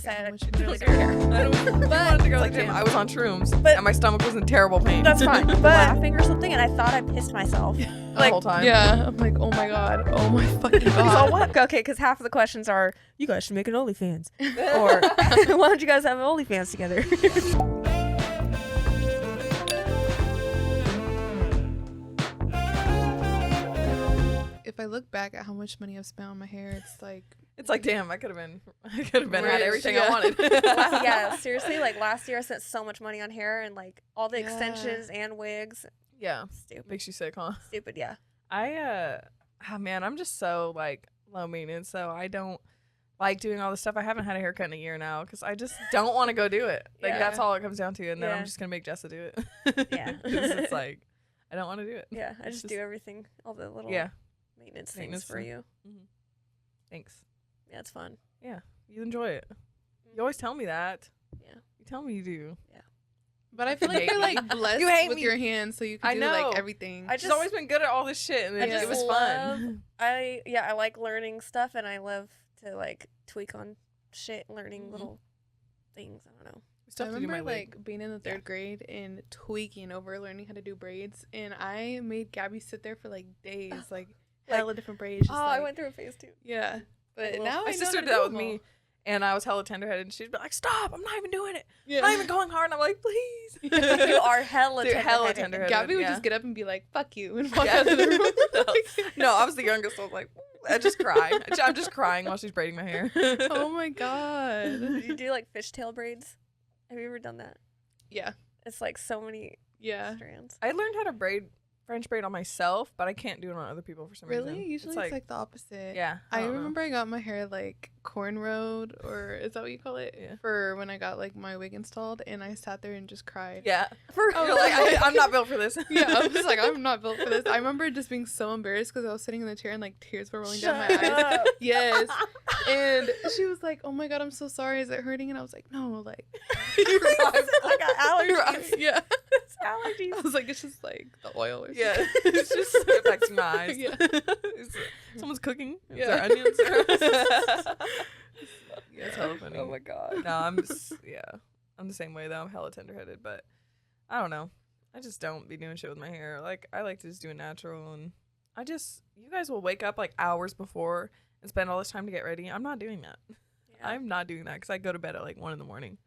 said, much you I really do. don't care. I wanted to go to the gym. I was on shrooms, and my stomach was in terrible pain. That's fine. But laughing or something, and I thought I pissed myself. The whole time. Yeah, I'm like, oh my god, oh my fucking god. So what? Okay, because half of the questions are, you guys should make an OnlyFans, or why don't you guys have an OnlyFans together? If I look back at how much money I've spent on my hair, it's like Damn, I could have been had Rich, everything I yeah. wanted. Yeah, seriously, like last year I spent so much money on hair and like all the Yeah. extensions and wigs. Yeah, Stupid. makes you sick, huh? Stupid, yeah. Man, I'm just so like low maintenance, so I don't like doing all this stuff. I haven't had a haircut in a year now because I just don't want to go do it. Like Yeah. that's all it comes down to, and then Yeah. I'm just gonna make Jessa do it. Yeah. 'Cause it's like I don't want to do it. Yeah, I It's just do everything, all the little Yeah. maintenance Maintenance things for you. Thanks. Yeah, it's fun. You enjoy it. You always tell me that. Yeah. You tell me you do. But I feel like you're like blessed You hate with me. your hands, so you I can do know. like everything. I She's always been good at all this shit, and I it, just it was love- fun. I like learning stuff, and I love to like tweak on shit, learning little things. I don't know. Stuff I to do my remember wig. like being in the third grade and tweaking over learning how to do braids, and I made Gabby sit there for like days, like hella different braids. Just, I like, went through a phase too. yeah, but Well, now My I know sister how to did that do with them me, all. and I was hella tenderheaded, and she'd be like, "Stop! I'm not even doing it. Yeah. I'm not even going hard." And I'm like, "Please." You are hella Dude, hella tender-headed. tenderheaded. Gabby would yeah. just get up and be like, "Fuck you," and walk Yeah. out of the room. No, I was the youngest. So I was like, I just cry. I'm just crying while she's braiding my hair. Oh my god. Do you do like fishtail braids? Have you ever done that? Yeah. It's like so many Yeah. strands. I learned how to French braid on myself, but I can't do it on other people for some Really? reason. Usually it's like the opposite. yeah. I don't know. remember I got my hair like cornrowed, or is that what you call it? Yeah. For when I got like my wig installed, and I sat there and just cried. Yeah. For Oh, You're like, I'm not built for this. Yeah, I was like, I'm not built for this. I remember just being so embarrassed because I was sitting in the chair and like tears were rolling down my Shut eyes. up. Yes. And she was like, "Oh my god, I'm so sorry. Is it hurting?" And I was like, "No, like, I got allergies. yeah." It's allergies. I was like, "It's just like the oil or Yeah. something." It's just affecting my eyes. Yeah. Someone's cooking. Is Yeah. there onions? Yeah, it's hella funny. Oh my god. No, I'm the same way though. I'm hella tenderheaded, but I don't know. I just don't be doing shit with my hair. Like I like to just do it natural, and you guys will wake up like hours before and spend all this time to get ready. I'm not doing that. Yeah. I'm not doing that because I go to bed at like 1 a.m.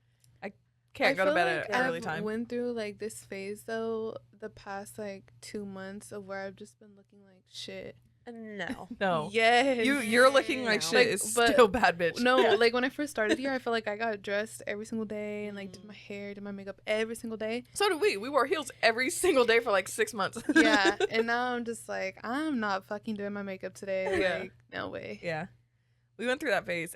I can't I go to feel bed like at an early I've time. went through like this phase though the past like 2 months of where I've just been looking like shit. No. No, Yes. you're looking like No. shit. Like, Is but- still bad, bitch. No, Yeah. like when I first started here, I felt like I got dressed every single day and like did my hair, did my makeup every single day. So did we. We wore heels every single day for like 6 months. Yeah, and now I'm just like, I'm not fucking doing my makeup today. Yeah. Like, no way. Yeah. We went through that phase.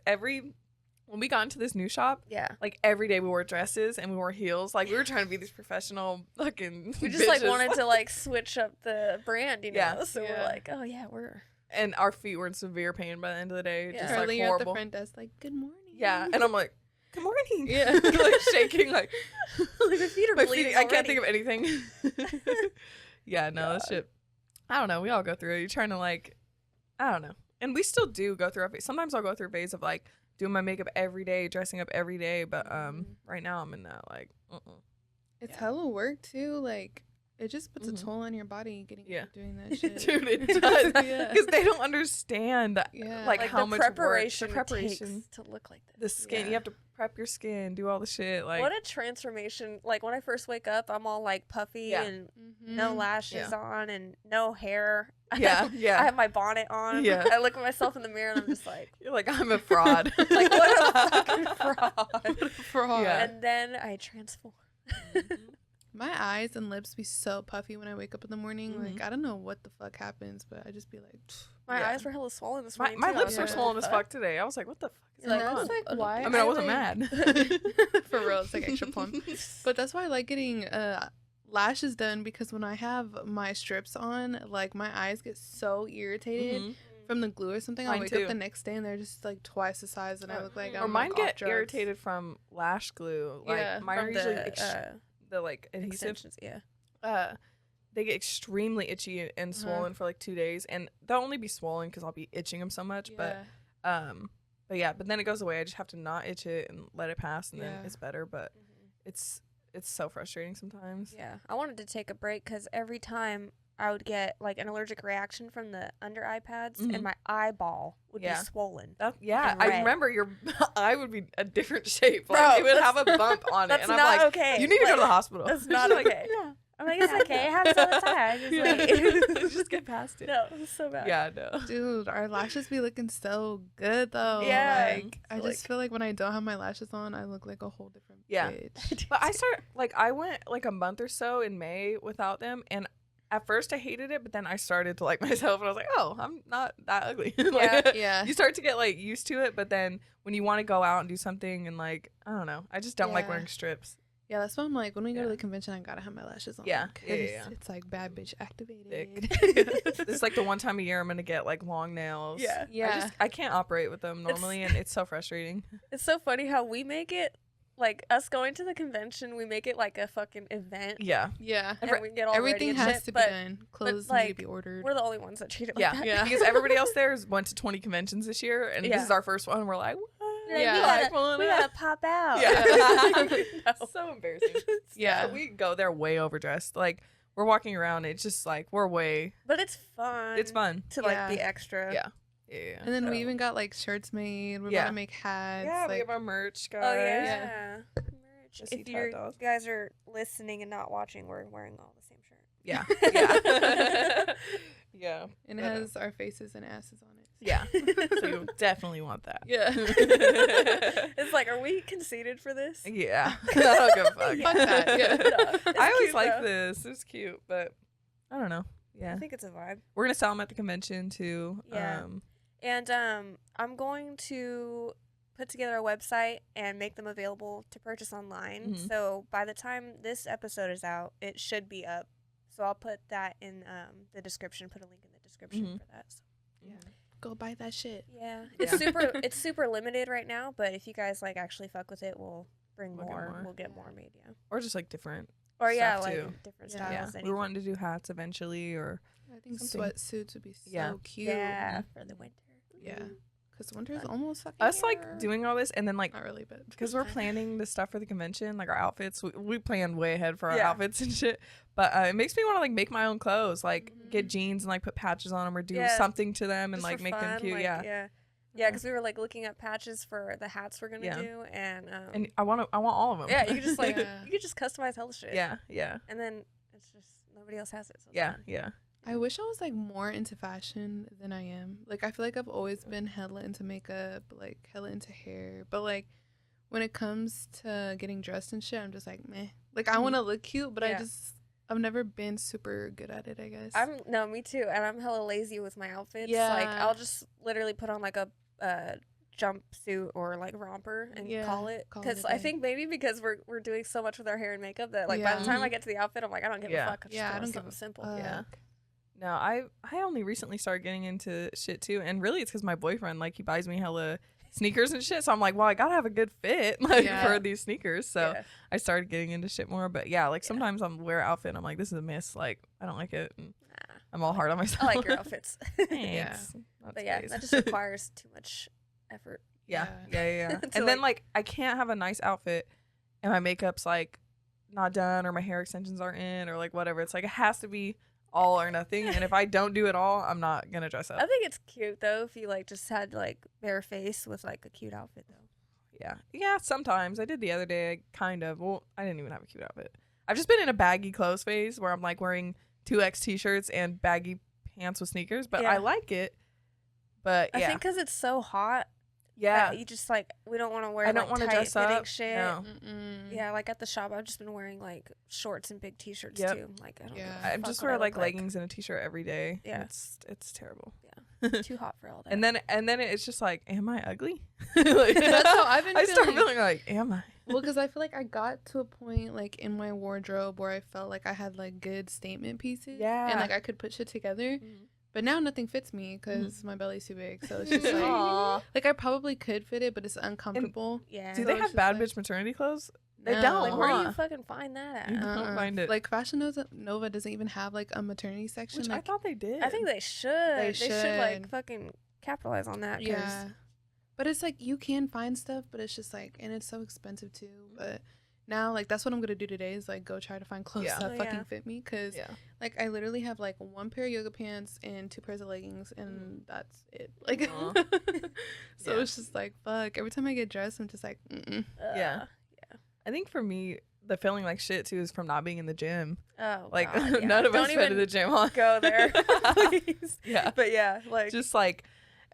When we got into this new shop, Yeah. like every day we wore dresses and we wore heels. Like we were trying to be these professional fucking We just like bitches. wanted to like switch up the brand, you know. Yeah. So we're Yeah. like, oh yeah, we're And our feet were in severe pain by the end of the day. Yeah. Just Charlie, like you're at the horrible. front desk, like, good morning. Yeah. And I'm like, good morning. Yeah. like shaking, like like my feet are my bleeding. feet. I can't think already. of anything. Yeah, no, that shit. I don't know. We all go through it. You're trying to like, I don't know. And we still do go through a phase. Sometimes I'll go through a phase of like doing my makeup every day, dressing up every day. But right now I'm in that like, It's Yeah. hella work too. Like, it just puts Mhm. a toll on your body getting Yeah. doing that shit. Dude, it does. Yeah. Because they don't understand Yeah. like Like how the much preparation, work, the preparation, it takes to look like this. the skin. Yeah. You have to prep your skin, do all the shit. Like What a transformation! Like when I first wake up, I'm all like puffy Yeah. and Mhm. no lashes on and no hair. yeah, yeah. I have my bonnet on. Yeah. I look at myself in the mirror and I'm just like, You're like, I'm a fraud. like what a fucking fraud. Fraud. Yeah. And then I transform. My eyes and lips be so puffy when I wake up in the morning. Mhm. Like, I don't know what the fuck happens, but I just be like, My Yeah. eyes were hella swollen this my morning. my too. I lips was are like, swollen what as the fuck today. I was like, what the fuck is You're going like, on? that's like why I mean, I wasn't like- mad. for real, it's like extra plump. But that's why I like getting lashes done, because when I have my strips on, like my eyes get so irritated Mhm. from the glue or something. I'll Mine wake too. up the next day and they're just like twice the size, and I look like Or I'm Or mine like, off get drugs. irritated from lash glue. Like Yeah, mine are From usually the the like adhesive. extensions, yeah. They get extremely itchy and swollen for like 2 days, and they'll only be swollen because I'll be itching them so much. Yeah. But But yeah, but then it goes away. I just have to not itch it and let it pass, and then Yeah. it's better. But it's so frustrating sometimes. Yeah, I wanted to take a break because every time I would get like an allergic reaction from the under eye pads, Mhm. and my eyeball would Yeah. be swollen. Yeah, And I red. remember your eye would be a different shape. Like, Bro, it would have a bump on it, That's and I'm not like, okay. you need to go to the Like, hospital. That's not She's like, okay. yeah. I'm like, it's okay. It happens all the time. I just like, Just get past it. no, it's so bad. Yeah, no. Dude, our lashes be looking so good though. Yeah. Like, I So, just feel like when I don't have my lashes on, I look like a whole different Yeah. bitch. But I went like a month or so in May without them, and at first I hated it, but then I started to like myself, and I was like, oh, I'm not that ugly. Like, Yeah. you start to get like used to it, but then when you want to go out and do something, and like, I don't know, I just don't like Yeah. wearing strips. Yeah, that's why I'm like, when we go to Yeah. the convention, I gotta have my lashes on. Yeah. 'cause Yeah. it's like bad bitch activated. It's like the one time a year I'm gonna get like long nails. Yeah. Yeah. I can't operate with them normally, and it's so frustrating. It's so funny how we make it, like us going to the convention, we make it like a fucking event. Yeah. Yeah. And we get all ready Everything and has shit, to be but done. Clothes need like, to be ordered. we're the only ones that treat it like Yeah. that. Yeah. Because everybody else there went to 20 conventions this year, and Yeah. this is our first one. We're like, what? Like, Yeah. we gotta pop out. Yeah. No. So embarrassing. Yeah. We go there way overdressed. Like, we're walking around, it's just like, we're way. But it's fun. It's fun. to like Yeah. be extra. Yeah. Yeah. And then we So- even got like shirts made. We're Yeah. about to make hats. Yeah, we like, have our merch, guys. Oh yeah. Merch. Just If eat you hot dogs. guys are listening and not watching, we're wearing all the same shirt. Yeah. Yeah. Yeah. and it But, has our faces and asses on it. Yeah. So you definitely want that. Yeah. It's like, are we conceited for this? Yeah. I don't give a fuck. Fuck that, yeah. No, it's I always cute, like though. this. It's cute, but I don't know. I Yeah. think it's a vibe. We're going to sell them at the convention too. Yeah. And I'm going to put together a website and make them available to purchase online. Mhm. So by the time this episode is out, it should be up. So I'll put that in the description. Put a link in the description Mhm. for that. So, Yeah. Go buy that shit. yeah, Yeah. it's super limited right now. But if you guys like actually fuck with it, we'll bring We'll get more. more. We'll get more made. Yeah. Or just like different. Or yeah, Stuff, like too. different Yeah. styles. Yeah. We anything. were wanting to do hats eventually, or I think Something. sweatsuits would be so Yeah. cute. Yeah, for the winter. Yeah. Because winter's almost fucking us here. like doing all this, and then like Not really, but because we're planning the stuff for the convention, like our outfits. We planned way ahead for our Yeah. outfits and shit. But it makes me want to like make my own clothes, like Mhm. get jeans and like put patches on them or do Yeah. something to them and Just like for make them fun, cute. like, Yeah. Yeah. Yeah, because we were like looking at patches for the hats we're gonna Yeah. do, and And I want all of them. yeah, you could just like Yeah. you could just customize hell shit. yeah, yeah, and then it's just nobody else has it. So it's yeah, fun. yeah. I wish I was like more into fashion than I am. Like I feel like I've always been hella into makeup, like hella into hair. But like when it comes to getting dressed and shit, I'm just like meh. Like I want to look cute, but Yeah. I've never been super good at it, I guess. No, me too, and I'm hella lazy with my outfits. Like Yeah. I'll just literally put on like a jumpsuit or like romper and Yeah, call it. call it Because a I day. think maybe because we're doing so much with our hair and makeup that like by Yeah. the time I get to the outfit, I'm like I don't give Yeah. a fuck. I just Yeah, I throw on don't give something a simple. Yeah. fuck. No, I only recently started getting into shit too, and really it's because my boyfriend like he buys me hella sneakers and shit. So I'm like, well, I gotta have a good fit like Yeah. for these sneakers. So Yeah. I started getting into shit more. But yeah, like sometimes I'm wear an outfit and I'm like, this is a miss. Like I don't like it. And Nah. I'm all hard on myself. I like your outfits. Thanks. Not But yeah, today's. that just requires too much effort. Yeah, yeah. To, And then like I can't have a nice outfit and my makeup's like not done or my hair extensions aren't in or like whatever. It's like it has to be all or nothing. And if I don't do it all, I'm not gonna dress up. I think it's cute though if you like just had like bare face with like a cute outfit though. Yeah. Yeah, sometimes. I did the other day, kind of. Well, I didn't even have a cute outfit. I've just been in a baggy clothes phase where I'm like wearing 2X t-shirts and baggy pants with sneakers, but Yeah. I like it. But I yeah. think because it's so hot. Yeah. You just like we don't want to wear I don't like, want to tight dress fitting up. shit. No. Mm-mm. Yeah, like at the shop, I've just been wearing like shorts and big t-shirts Yep. too. Like I don't. Yeah. give a I fuck just what wear I like look leggings and a t-shirt every day. Yeah. It's terrible. Too hot for all that. And then it's just like, am I ugly? Like, That's how I've been I start feeling. feeling like, am I? Well, because I feel like I got to a point like in my wardrobe where I felt like I had like good statement pieces. Yeah. And like I could put shit together. Mhm. But now nothing fits me because my belly's too big. So it's just like, Aw. like I probably could fit it, but it's uncomfortable. yeah. Do So they it's have just bad like- bitch maternity clothes? They No. don't. Like where do huh? you fucking find that You at? don't find it. Like Fashion Nova doesn't even have like a maternity section. Which like, I thought they did. I think they should. They They should like should. fucking capitalize on that. 'Cause yeah. But it's like you can find stuff, but it's just like, and it's so expensive too. But now, like, that's what I'm gonna do today is like go try to find clothes Yeah. that Oh, fucking yeah. fit me. Cause Yeah. like I literally have like one pair of yoga pants and 2 pairs of leggings, and that's it. Like, Aw. so Yeah. it's just like fuck. Every time I get dressed, I'm just like, Yeah. I think for me, the feeling like shit too is from not being in the gym. Oh, Like God, yeah. none of Don't us been to even the gym. Huh? go there, please. Yeah. But yeah, like Just like,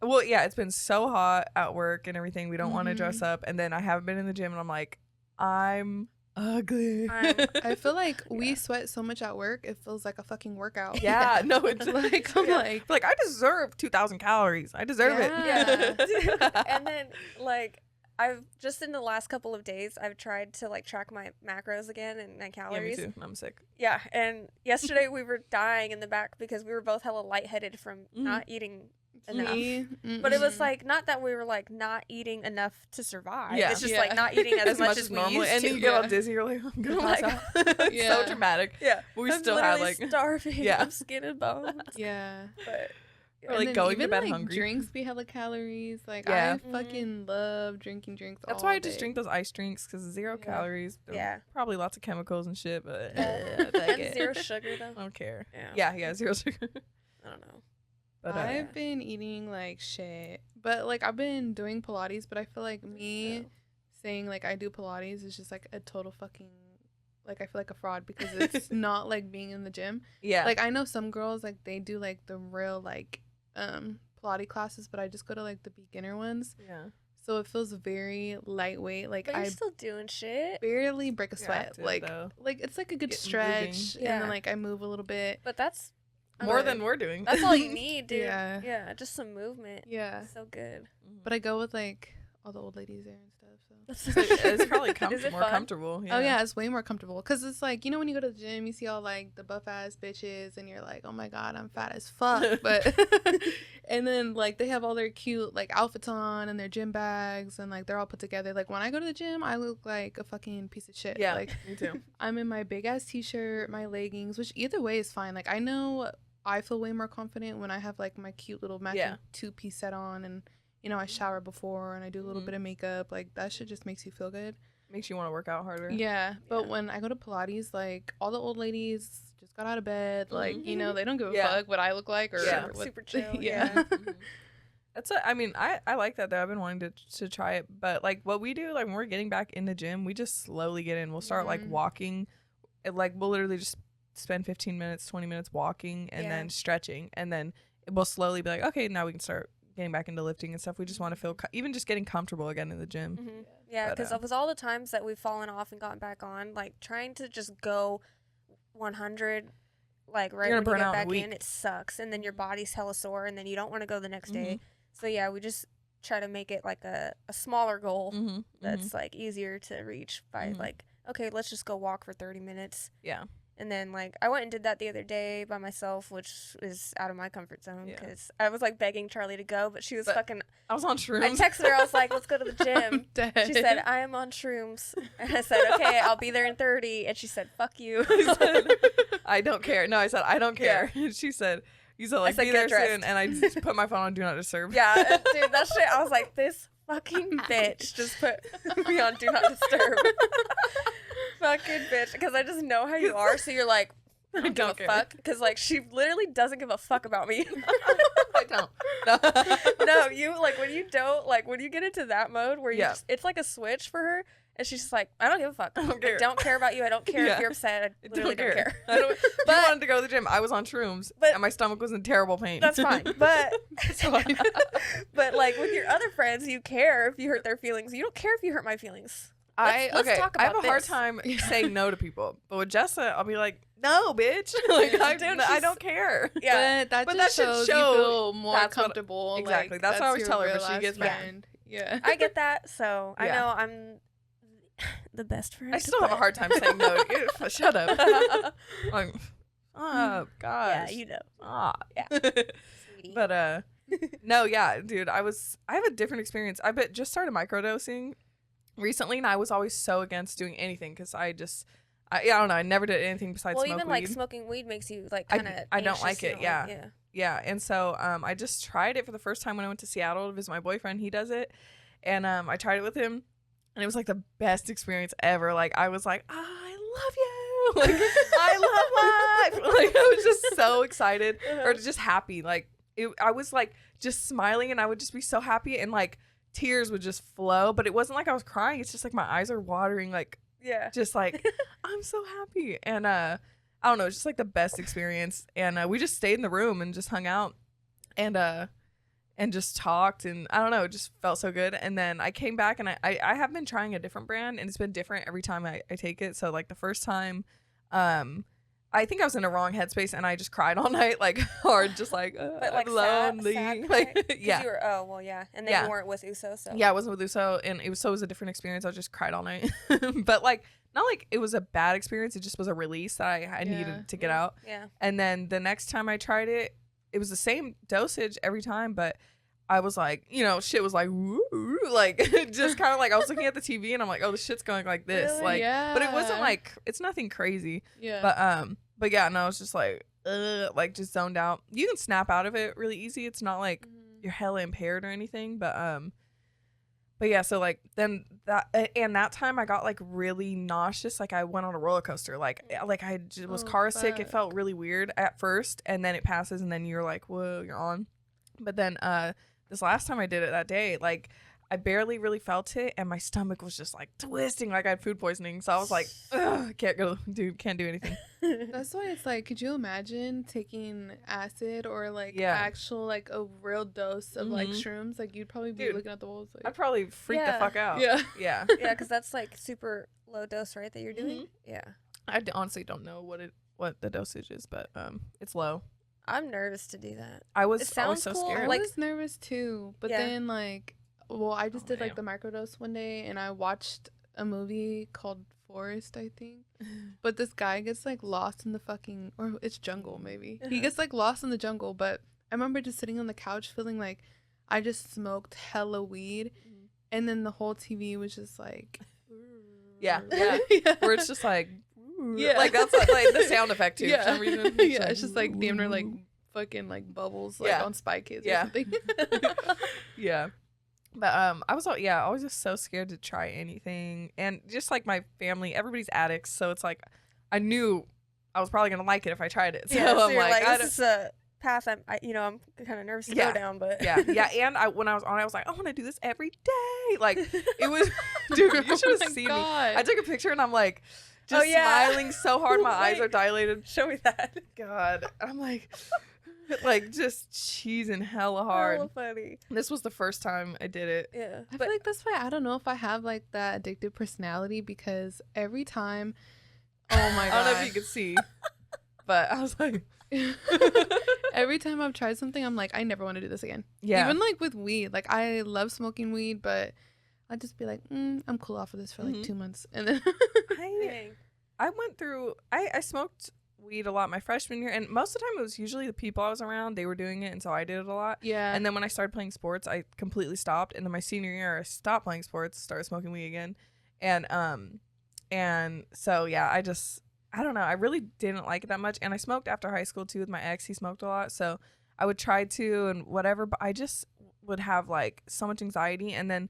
well, yeah, it's been so hot at work and everything. We don't want to Mhm. dress up, and then I haven't been in the gym, and I'm like, I'm ugly. I feel like we Yeah. sweat so much at work, it feels like a fucking workout. Yeah, no, it's Like, I'm yeah. like, I deserve 2,000 calories. I deserve Yeah. it. and then like I've just in the last couple of days I've tried to like track my macros again and my Yeah, me calories. too. I'm sick. Yeah, and yesterday we were dying in the back because we were both hella lightheaded from Mhm. not eating enough. me, But it was mm-mm. like not that we were like not eating enough to survive. Yeah. It's just Yeah. like not eating as, much as we normal, used and to. then you get all Yeah. dizzy. You're like, I'm gonna Like- pass out. It's Yeah. so dramatic. Yeah, But we I'm still had literally like, starving. Yeah. I'm skin and bones. Yeah. But Or, like, then going to even, bed like, hungry. Drinks be hella calories. Like Yeah. I fucking love drinking drinks. that's all why I just day. drink those ice drinks because 0 Yeah. calories. Yeah. Probably lots of chemicals and shit, but and take it. zero sugar though. I don't care. Yeah. Yeah, 0 sugar. I don't know. But I've been eating like shit, but like I've been doing Pilates, but I feel like me saying like I do Pilates is just like a total fucking like I feel like a fraud because it's not like being in the gym. yeah, Like I know some girls like they do like the real like Pilates classes, but I just go to like the beginner ones, yeah. so it feels very lightweight. Like But you're I still doing shit. barely break a You're sweat. active, Like though. it's like a good Getting stretch, moving. and Yeah. then like I move a little bit. But that's More okay. than we're doing. That's all you need, dude. Yeah. Yeah, just some movement. Yeah, So good. but I go with like all the old ladies there and stuff. So. it's probably Is it more fun? comfortable. Oh yeah, it's way more comfortable because it's like when you go to the gym, you see all like the buff ass bitches, and you're like, oh my god, I'm fat as fuck. But and then like they have all their cute like outfits on and their gym bags, and like they're all put together. Like when I go to the gym, I look like a fucking piece of shit. Yeah, Like me too. I'm in my big ass t-shirt, my leggings, which either way is fine. Like I know I feel way more confident when I have like my cute little matching Yeah. 2-piece set on, and I shower before and I do a little Mhm. bit of makeup. Like that shit just makes you feel good. Makes you want to work out harder. Yeah, but Yeah. when I go to Pilates, like all the old ladies just got out of bed, like Mhm. they don't give a Yeah. fuck what I look like or Yeah. what, Super chill, yeah. Mhm. I mean, I like that though. I've been wanting to try it, but like what we do, like when we're getting back in the gym, we just slowly get in. We'll start like Mhm. walking, like we'll literally just spend 15 minutes, 20 minutes walking, and Yeah. then stretching, and then we'll slowly be like, okay, now we can start getting back into lifting and stuff. We just want to feel even just getting comfortable again in the gym. Mhm. Yeah, But, because with all the times that we've fallen off and gotten back on, like trying to just go 100, like right You're when gonna you burn get out in a back in, week. it sucks, and then your body's hella sore, and then you don't want to go the next day. Mhm. So yeah, we just try to make it like a smaller goal Mm-hmm. that's like easier to reach by Mhm. like, okay, let's just go walk for 30 minutes. Yeah. And then, like, I went and did that the other day by myself, which is out of my comfort zone Yeah. because I was, like, begging Charlie to go, but she was But fucking... I was on I shrooms. texted her. I was like, let's go to the gym. I'm dead. She said, I am on shrooms. And I said, okay, I'll be there in 30. And she said, fuck you. I don't care. No, I said I don't Yeah. care. And she said, "You said like said, be "Get there dressed." soon," and I just put my phone on do not disturb. Yeah, dude, that shit, I was like, this fucking bitch just put me on Do Not Disturb. Fucking bitch. Because I just know how you are, so you're like, I don't don't give care. a fuck. Because, like, she literally doesn't give a fuck about me. I don't. No, you, like, when you don't, like, when you get into that mode where you Yeah. just, it's like a switch for her, and she's just like, I don't give a fuck. I don't care. I don't care about you. I don't care Yeah. if you're upset. I literally don't care. I don't, But- you wanted to go to the gym. I was on shrooms, But- and my stomach was in terrible pain. That's fine. But, It's fine. but, like, with your other friends, you care if you hurt their feelings. You don't care if you hurt my feelings. Let's talk I have about a hard this. time saying no to people, but with Jessa, I'll be like, "No, bitch! Like, I Dude, don't care." Yeah. But that But just that should shows show you feel more that's what- comfortable. exactly. Like, That's what I always your tell her, but real she ass gets mad. friend. Yeah. I get that, so I Yeah. know I'm the best friend. I still have a hard time saying no. Shut up. Like, oh Yeah, gosh. you know. Yeah. Sweetie. But no, yeah, dude, I have a different experience. I just started microdosing recently, and I was always so against doing anything because I don't know, I never did anything besides well, smoke even weed. like smoking weed makes you like I- kind of. I don't like it, yeah. Yeah. And so I just tried it for the first time when I went to Seattle to visit my boyfriend. He does it. And I tried it with him. And it was like the best experience ever. Like I was like, I love you. Like I love life. Like I was just so excited or just happy. Like I was like just smiling and I would just be so happy and like tears would just flow. But it wasn't like I was crying. It's just like my eyes are watering. Like just like I'm so happy. And I don't know. It's just like the best experience. And we just stayed in the room and just hung out and just talked, and I don't know, it just felt so good. And then I came back, and I have been trying a different brand, and it's been different every time I take it. So like the first time, I think I was in a wrong headspace, and I just cried all night, like hard, just like, but like I'm lonely. sad Like yeah. You were, and then you weren't with Uso, so Yeah, I wasn't with Uso, and it was a different experience. I just cried all night, but like not like it was a bad experience. It just was a release that I needed to get out. Yeah. And then the next time I tried it, it was the same dosage every time, but I was like, shit was like, woo, like just kind of like I was looking at the TV and I'm like, oh, the shit's going like this, Really? like, Yeah. but it wasn't like it's nothing crazy, Yeah. but yeah, no, it's just like just zoned out. You can snap out of it really easy. It's not like you're hella impaired or anything, but yeah, so like then that time I got like really nauseous, like I went on a roller coaster, like I just was car sick. It felt really weird at first, and then it passes, and then you're like, whoa, you're on. But then this last time I did it that day, like I barely really felt it, and my stomach was just like twisting, like I had food poisoning. So I was like, ugh, can't do anything. That's why it's like, could you imagine taking acid or like actual like a real dose of like shrooms? Like you'd probably be looking at the walls. Like, I'd probably freak the fuck out. Yeah. Yeah. Yeah, because that's like super low dose, right? That you're doing. Yeah. I honestly don't know what the dosage is, but it's low. I'm nervous to do that. I was It sounds so cool. scared. I Like- was nervous too, but then like, well, I just did like the microdose one day, and I watched a movie called Forest, I think. But this guy gets like lost in the fucking, or it's jungle maybe. He gets like lost in the jungle, but I remember just sitting on the couch feeling like I just smoked hella weed, and then the whole TV was just like, yeah. Where it's just like, yeah, like that's like the sound effect too for some reason. Yeah, it's just like damn near like fucking like bubbles like on Spy Kids or something. Yeah. But I was just so scared to try anything, and just like my family, everybody's addicts, so it's like I knew I was probably gonna like it if I tried it. So I'm you're like this is a path I'm kind of nervous to go down, but yeah. And when I was on it, I was like, I want to do this every day. Like it was, dude, you should have seen me. I took a picture and I'm like, just smiling so hard, my eyes are dilated. Show me that. God, I'm like just cheesing hella hard. Hella funny. This was the first time I did it. Yeah, I feel like that's why I don't know if I have like that addictive personality, because every time, oh my god, I don't know if you could see, but I was like, every time I've tried something, I'm like, I never want to do this again. Yeah. Even like with weed, like I love smoking weed, but I'd just be like, I'm cool off of this for like 2 months, and then I went through. I smoked weed a lot my freshman year, and most of the time it was usually the people I was around, they were doing it, and so I did it a lot. Yeah. And then when I started playing sports, I completely stopped, and then my senior year I stopped playing sports, started smoking weed again, and so yeah, I don't know, I really didn't like it that much. And I smoked after high school too with my ex. He smoked a lot, so I would try to and whatever, but I just would have like so much anxiety. And then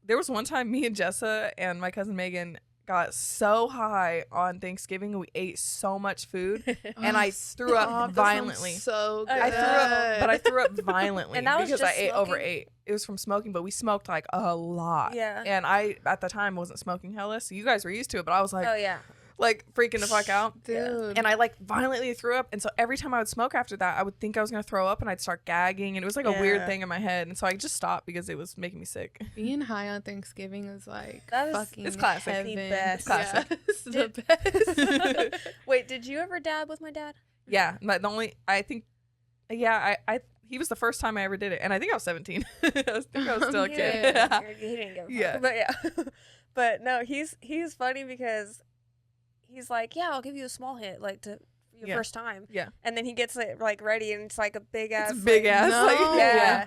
there was one time me and Jessa and my cousin Megan got so high on Thanksgiving, and we ate so much food, and I threw up violently. So good. I threw up violently, And that was because just I smoking? overate. It was from smoking, but we smoked like a lot. Yeah. And I at the time wasn't smoking hella, so you guys were used to it, but I was like, Oh yeah. like freaking the fuck out. Dude. And I like violently threw up, and so every time I would smoke after that, I would think I was gonna throw up, and I'd start gagging, and it was like a weird thing in my head, and so I just stopped because it was making me sick. Being high on Thanksgiving is like That is- fucking it's classic. heaven. The best. Classic. Yeah, it's the best. Wait, did you ever dab with my dad? Yeah, but the only I think, yeah, I he was the first time I ever did it, and I think I was 17. I think I was still a He kid. didn't he didn't give a fuck. Yeah. But yeah. But no, he's funny because he's like, yeah, I'll give you a small hit, like to your first time. Yeah. And then he gets it like ready, and it's like a big ass. It's a big ass. No. Like, Yeah.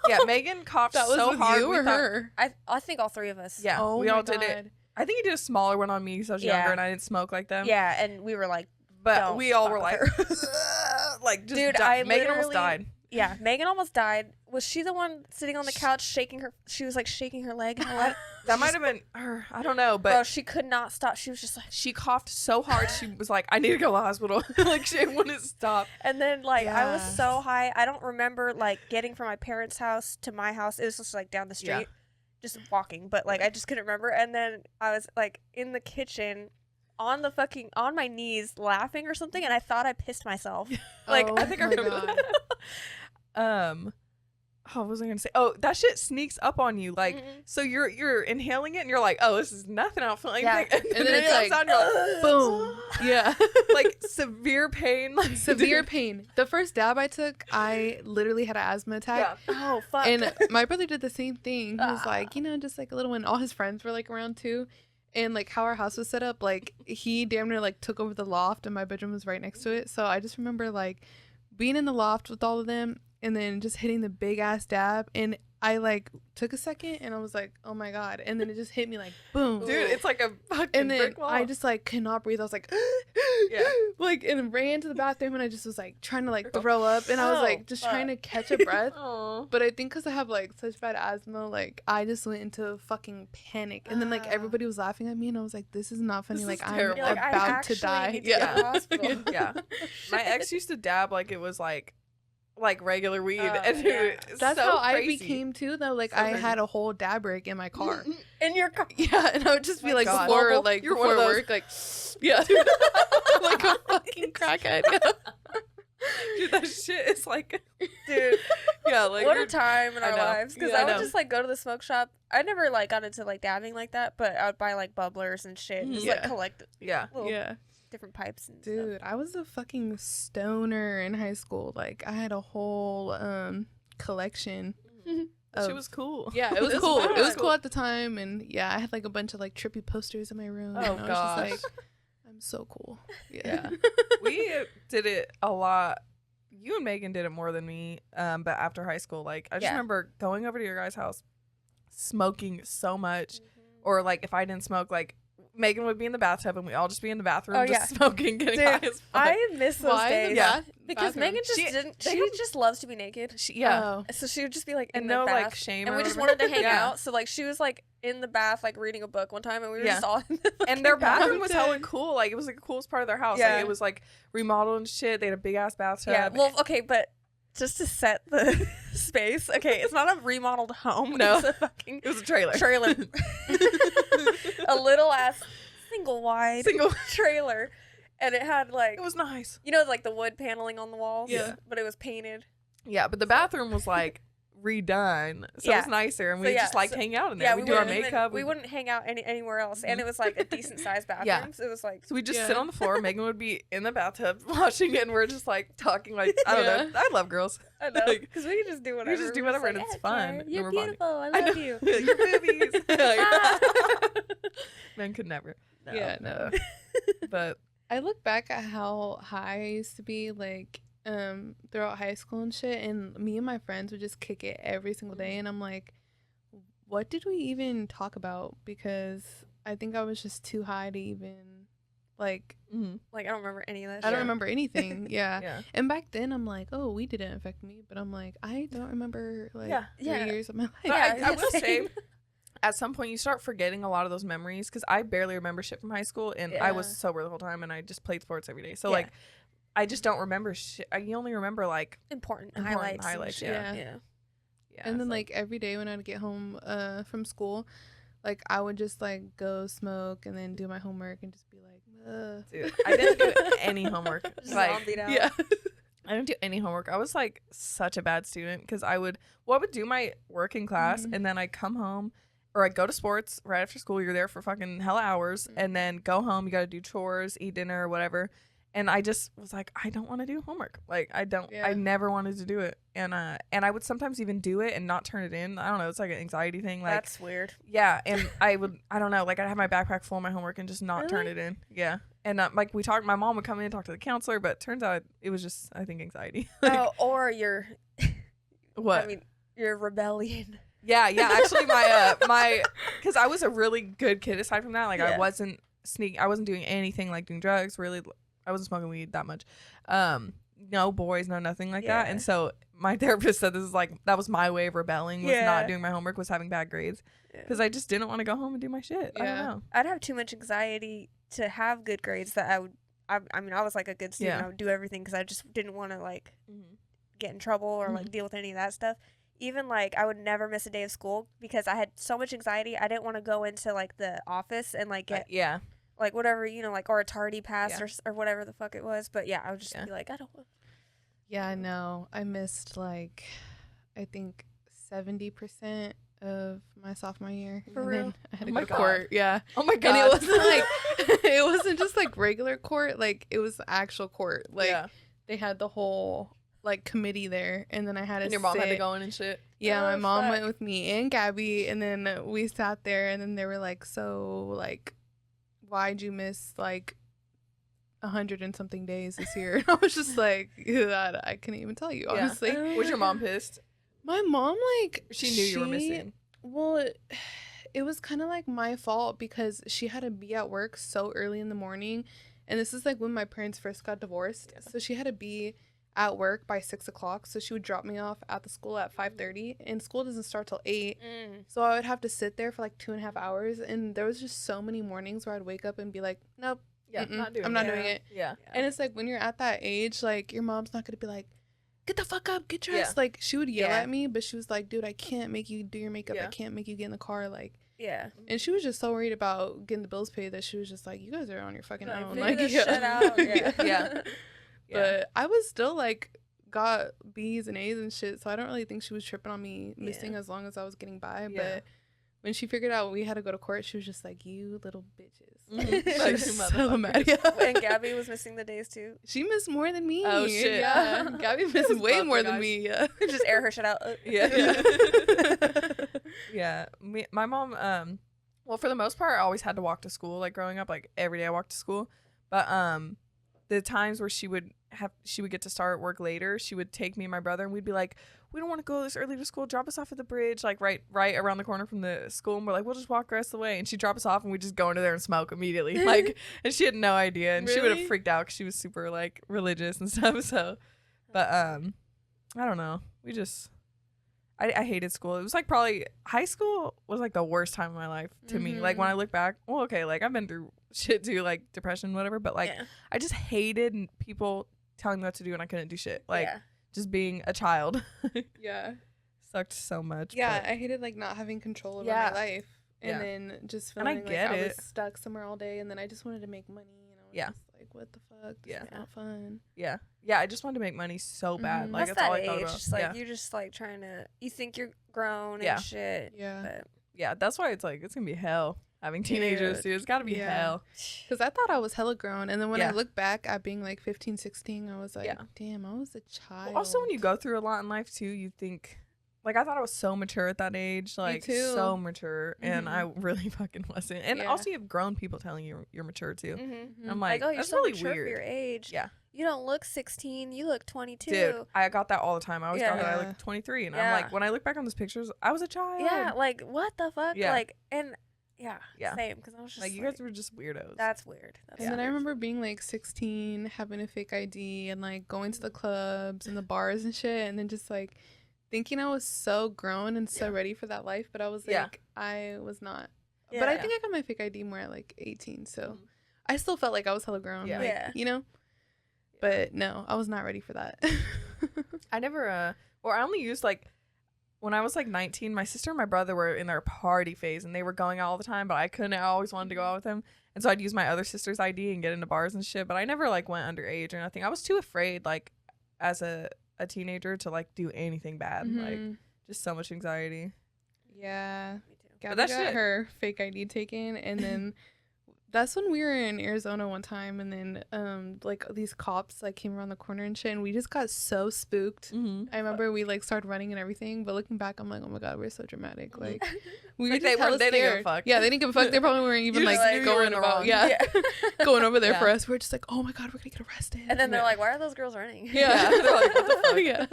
Yeah, Megan coughed That was so with hard. you we or thought- her? I think all three of us. Yeah, Oh we my all did it. God. I think he did a smaller one on me because I was Yeah. younger and I didn't smoke like them. Yeah, and we were like, But don't we all fuck were with like, her. like just Dude, Megan almost literally- died. Yeah, Megan almost died. Was she the one sitting on the couch shaking her? She was like shaking her leg. And what? That might have been her. I don't know, but Bro, she could not stop. She was just like, she coughed so hard. She was like, I need to go to the hospital. Like she wouldn't stop. and then like I was Yeah. so high. I don't remember like getting from my parents' house to my house. It was just like down the street, Yeah. just walking. But like I just couldn't remember. And then I was like in the kitchen. On my knees laughing or something, and I thought I pissed myself. Like Oh I think I my remember God. that. What was I gonna say? Oh, that shit sneaks up on you. Like, Mhm. so you're inhaling it, and you're like, oh, this is nothing. I don't feel Yeah. anything. And then it's like, comes out, and you're like, boom. Yeah. like severe pain, like Severe pain. The first dab I took, I literally had an asthma attack. Yeah. Oh fuck. And my brother did the same thing. He was Ah. like, just like a little one. All his friends were like around too. And like how our house was set up, like he damn near like took over the loft and my bedroom was right next to it. So I just remember like being in the loft with all of them and then just hitting the big ass dab. And I like took a second and I was like, oh my God. And then it just hit me like boom. dude, it's like a fucking And then brick wall. I just like could not breathe. I was like, Yeah. like, and ran to the bathroom and I just was like trying to like throw up and I was Oh, like just fuck. trying to catch a breath. Oh. But I think because I have like such bad asthma, like I just went into fucking panic. And then like everybody was laughing at me and I was like, this is not funny. This like is I'm terrible. You're like, I about to actually die. need to go to the hospital. Yeah. My ex used to dab like it was like regular weed, Oh, and yeah. dude, it's That's so how I crazy. became too though. Like So I crazy. had a whole dab rig in my car. In your car. Yeah, and I would just be My like God. before Mobile? like You're before one of those- work, like yeah. Like a fucking crackhead. Yeah. Dude, that shit is like, Dude, yeah, like what a you're- time in I our know. lives. Because Yeah, I I would know. just like go to the smoke shop. I never like got into like dabbing like that, but I would buy like bubblers and shit and just like Yeah. collect yeah. little Yeah. different pipes and stuff. Dude, I was a fucking stoner in high school. Like I had a whole collection. She of- was cool. Yeah, it was It's cool. It was fun. cool at the time, and yeah, I had like a bunch of like trippy posters in my room. Oh, and I was gosh. just like, I'm so cool. Yeah. We did it a lot. You and Megan did it more than me. But after high school, like I just Yeah. remember going over to your guys' house, smoking so much, or like if I didn't smoke, like Megan would be in the bathtub and we all just be in the bathroom Oh, just yeah. smoking, getting Dude, high as fuck. I miss those Why? days. Yeah. Because Megan just She- didn't. they She don't- just loves to be naked. Yeah. Oh. So she would just be like in And the no, bath, like, shame and or we just whatever. wanted to hang Yeah. out. So like she was like in the bath, like reading a book one time, and we were Yeah. just all in the And their fucking bath. bathroom was hella dead. cool. Like it was like the coolest part of their house. Yeah. Like it was like remodeled and shit. They had a big ass bathtub. Yeah. Well, okay, but just to set the space, okay, it's not a remodeled home. No. It's a fucking it was a trailer. trailer, a little ass single wide Single. trailer, and it had like It was nice. like the wood paneling on the walls. Yeah. But it was painted. Yeah, but the bathroom was like redone, so it Yeah. was nicer, and So, we yeah, just like so- hang out in there. Yeah, we we do our wouldn't even- makeup. we wouldn't hang out anywhere else, and it was like a decent sized bathroom. Yeah. So it was like So we just Yeah. sit on the floor. Megan would be in the bathtub washing it, and we're just like talking like I don't know. I love girls. I know, Like, because we can just do whatever. just do We're whatever, like, and it's "Yeah, fun, Karen, and You're we're bonding." beautiful. I I love know. you. Your boobies. Ah. Men could never. Yeah, no. But I look back at how high I used to be, like, throughout high school and shit, and me and my friends would just kick it every single day, and I'm like, what did we even talk about? Because I think I was just too high to even, like, Like I don't remember any of that. I shit. don't remember anything. Yeah. yeah, And back then, I'm like, oh, we didn't affect me, but I'm like, I don't remember, like, Yeah. 3 Yeah. years of my life. But Yeah, I will say, same. at some point you start forgetting a lot of those memories because I barely remember shit from high school, and I was Yeah. sober the whole time, and I just played sports every day. So Yeah. like, I just don't remember shit. You only remember like Important Important highlights. and highlights, shit. yeah. yeah. yeah, And then, it's like, every day when I'd get home from school, like, I would just, like, go smoke and then do my homework and just be like, ugh. dude, I didn't do any homework. Just Like, zombied out. Yeah. I didn't do any homework. I was like such a bad student because I would do my work in class, Mhm. and then I'd come home, or I'd go to sports right after school. You're there for fucking hella hours, Mhm. and then go home. You got to do chores, eat dinner, or whatever. And I just was like, I don't want to do homework. Like I don't. Yeah. I never wanted to do it, and I would sometimes even do it and not turn it in. I don't know. It's like an anxiety thing. Like That's weird. yeah, and I don't know, like I'd have my backpack full of my homework and just not turn it Really? in. Yeah. And like my mom would come in and talk to the counselor, but turns out it was just, I think, anxiety. Oh, or your, What? I mean, your rebellion. Yeah, actually my because I was a really good kid aside from that. Like I Yeah. wasn't doing anything like doing drugs, really. I wasn't smoking weed that much. no boys, no nothing like that. Yeah. And so my therapist said this is like, that was my way of rebelling, was Yeah. not doing my homework, was having bad grades. Because I just didn't want to go home and do my shit. I don't Yeah. know. I'd have too much anxiety to have good grades that I mean, I was like a good student. Yeah. I would do everything because I just didn't want to like get in trouble or like deal with any of that stuff. Even like I would never miss a day of school because I had so much anxiety. I didn't want to go into like the office and like get Yeah. like whatever, you know, like or a tardy pass Yeah. or whatever the fuck it was. But yeah, I would just be like, I don't want. Yeah, I know. I missed like, I think 70% of my sophomore year. For and real? Then I had to Oh go my to court. Yeah. Oh my God. And it wasn't like, it wasn't just like regular court. Like it was actual court. Like yeah. they had the whole like committee there, and then I had to. And your mom had to sit. go in and shit. Yeah, Oh, my mom fuck. went with me and Gabby, and then we sat there, and then they were like, "So, like, why'd you miss like 100 and something days this year?" And I was just like, I couldn't even tell you, Yeah. honestly. Was your mom pissed? My mom, like, She knew you were missing. Well, it was kind of like my fault because she had to be at work so early in the morning, and this is like when my parents first got divorced, so she had to be at work by 6 o'clock. So she would drop me off at the school at 5:30, and school doesn't start till 8. So I would have to sit there for like 2.5 hours, and there was just so many mornings where I'd wake up and be like, nope, Yeah, not doing I'm not it. doing it. Yeah. And it's like when you're at that age, like your mom's not gonna be like, get the fuck up, get dressed. Yeah. Like she would yell Yeah. at me, but she was like, dude, I can't make you do your makeup. Yeah. I can't make you get in the car. Like, Yeah. and she was just so worried about getting the bills paid that she was just like, you guys are on your fucking own. Figure Like, this shit out. Yeah. Yeah. But I was still like got B's and A's and shit, so I don't really think she was tripping on me missing as long as I was getting by. Yeah. But when she figured out we had to go to court, she was just like, you little bitches. Mhm. She was so mad. Yeah. And Gabby was missing the days too. She missed more than me. Oh, shit. Yeah. Gabby missed was way both more you than guys. me. Yeah. Just air her shit out. Yeah. Yeah. My mom, well, for the most part, I always had to walk to school. Like growing up, like every day I walked to school. But the times where she would get to start work later, she would take me and my brother, and we'd be like, we don't want to go this early to school. Drop us off at the bridge, like right around the corner from the school. And we're like, we'll just walk the rest of the way. And she'd drop us off, and we'd just go into there and smoke immediately. Like, and she had no idea, and she would have Really? freaked out because she was super like religious and stuff. So, but I don't know. We just. I hated school. It was like probably high school was like the worst time of my life to me. Like when I look back, well, okay, like I've been through shit too, like depression, whatever. But like Yeah. I just hated people telling me what to do and I couldn't do shit. Like Yeah. just being a child Yeah. sucked so much. Yeah. but- I hated like not having control over Yeah. my life. And Yeah. then just And I feeling like get I it. was stuck somewhere all day, and then I just wanted to make money, and I was Yeah. just like, what the fuck? This Yeah. is not fun. yeah, I just wanted to make money so bad. Mhm. Like That's that's all that I thought age. about. Just like yeah. you're just like trying to. You think you're grown Yeah. and shit. Yeah. But Yeah, that's why it's like it's gonna be hell having teenagers, dude. It's gotta be Yeah. hell. Because I thought I was hella grown. And then when Yeah. I look back at being like 15, 16, I was like, Yeah. damn, I was a child. Well, also, when you go through a lot in life too, you think. Like, I thought I was so mature at that age. Like, too. so mature. And Mhm. I really fucking wasn't. And Yeah. also, you have grown people telling you you're mature too. mm-hmm. I'm Like, like, oh, you're that's so really mature weird. for your age. Yeah. You don't look 16. You look 22. Dude, I got that all the time. I always got that I Yeah. look 23. And Yeah. I'm like, when I look back on those pictures, I was a child. Yeah. Like what the fuck? Yeah. Like and yeah. Yeah. Same. Because I was just Like, you guys were just weirdos. That's weird. That's And then I weird. remember being like 16, having a fake ID, and like going to the clubs and the bars and shit, and then just like thinking I was so grown and so ready for that life, but I was like, Yeah. I was not. But I Yeah. think I got my fake ID more at like 18, so Mhm. I still felt like I was hella grown. Yeah. Like, Yeah. you know? But no, I was not ready for that. I never, or I only used like, when I was like 19, my sister and my brother were in their party phase and they were going out all the time, but I couldn't. I always wanted to go out with them. And so I'd use my other sister's ID and get into bars and shit, but I never like went underage or nothing. I was too afraid, like, as a teenager to like do anything bad. Like, Mhm. just so much anxiety. Yeah. Me too. Gabby that got shit- her fake ID taken, and then that's when we were in Arizona one time, and then like these cops like came around the corner and shit, and we just got so spooked. Mm-hmm. I remember we like started running and everything, but looking back, I'm like, oh my god, we're so dramatic. Like we were Like, just hella they didn't give a scared. fuck. Yeah, they didn't give a fuck. They probably weren't even You like just knew you were going in the about wrong. yeah, going over there for Yeah. us. We're just like, oh my god, we're gonna get arrested. And then they're Yeah. like, "Why are those girls running?" yeah, They're like, what the fuck? Yeah.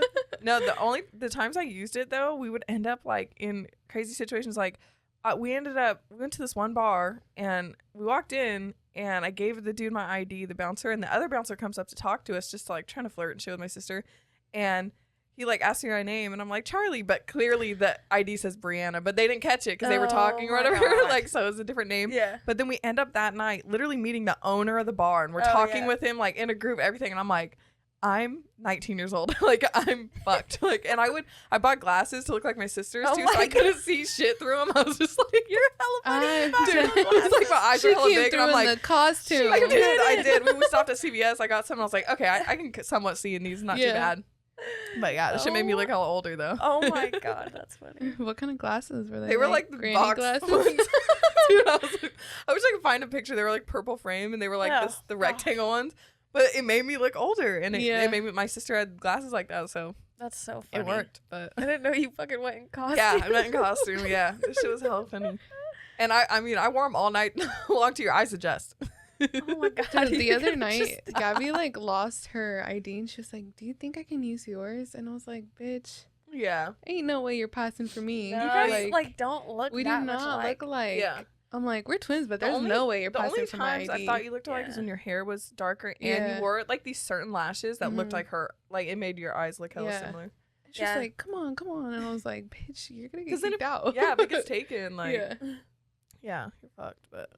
No, the times I used it though, we would end up like in crazy situations. Like we went to this one bar, and we walked in, and I gave the dude my ID, the bouncer, and the other bouncer comes up to talk to us, just to, like, trying to flirt and shit with my sister. And he, like, asked me my name, and I'm like, Charlie, but clearly the ID says Brianna, but they didn't catch it because they were talking or whatever. Like, so it was a different name. Yeah. But then we end up that night literally meeting the owner of the bar, and we're talking with him, like, in a group, everything. And I'm like, I'm 19 years old. Like, I'm fucked. Like, and I bought glasses to look like my sister's too, so I couldn't see shit through them. I was just like, you're hella funny. Dude, it's like my eyes are hella big, and I'm like, the costume. I did. When we stopped at CVS, I got some, and I was like, okay, I can somewhat see in these, not too bad. But yeah, that shit made me look hella older though. Oh my god, that's funny. What kind of glasses were they? They were like the granny box glasses. ones. Dude, I wish I could find a picture. They were like purple frame, and they were like the rectangle ones. But it made me look older, and it made me. My sister had glasses like that, so that's so funny. It worked. But I didn't know you fucking went in costume. Yeah, I went in costume. Yeah, this shit was hella funny. And I mean, I wore them all night long till your eyes adjust. Oh my god. Dude, the other night, Gabby like lost her ID, and she was like, "Do you think I can use yours?" And I was like, "Bitch, yeah, ain't no way you're passing for me. No, you guys like don't look. We that do much not alike. look alike." Yeah. I'm like, we're twins, but there's no way you're passing for my ID. The only times I thought you looked alike is when your hair was darker and you wore like these certain lashes that looked like her. Like it made your eyes look hella similar. She's like, come on. And I was like, bitch, you're going to get kicked out. Yeah, if it gets taken, like, yeah, you're fucked. But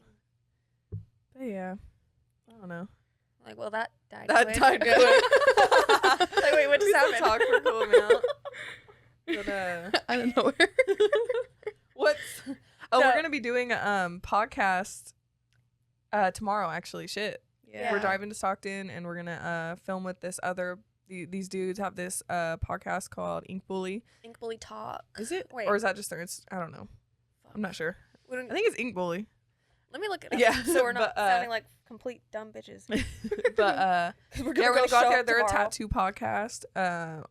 yeah, I don't know. Like, well, that died. That died quick. Like, wait, what just happened? Talk for a cool amount. But I don't know. We're gonna be doing a podcast tomorrow. Actually, shit. Yeah. We're driving to Stockton, and we're gonna film with this other. These dudes have this podcast called Ink Bully. Ink Bully Talk. Is it? Wait. Or is that just their? I don't know. I'm not sure. I think it's Ink Bully. Let me look at it. Yeah, so we're not sounding like complete dumb bitches. But we're gonna go out there. They're a tattoo podcast.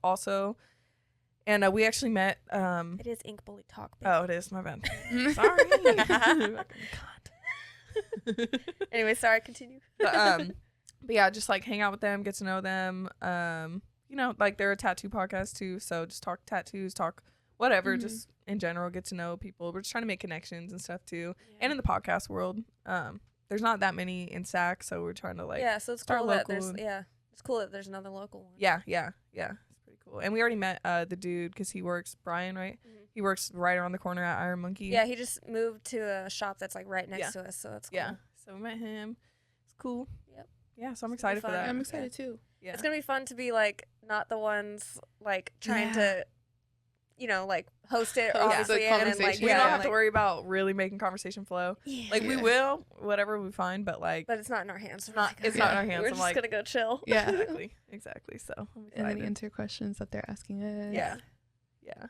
Also. And we actually met. It is Ink Bully Talk. Baby. Oh, it is. My bad. Sorry. God. Anyway, sorry. Continue. But yeah, just like hang out with them, get to know them. You know, like they're a tattoo podcast too, so just talk tattoos, talk whatever, just in general, get to know people. We're just trying to make connections and stuff too. Yeah. And in the podcast world, there's not that many in SAC, so we're trying to like so it's cool that there's it's cool that there's another local one. Yeah. Cool. And we already met the dude because he works, Brian, right? Mm-hmm. He works right around the corner at Iron Monkey. Yeah, he just moved to a shop that's like right next to us, so it's cool. Yeah, so we met him. It's cool. Yep. Yeah, so I'm excited for that. I'm excited too. Yeah. It's going to be fun to be like not the ones like trying to, you know, like host it obviously. And then, like, we don't have to worry about really making conversation flow. Yeah. Like we will, whatever we find, but like. But it's not in our hands. It's not in our hands. We're just going to go chill. Yeah. Exactly. So I'm excited. And then answer questions that they're asking us. Yeah.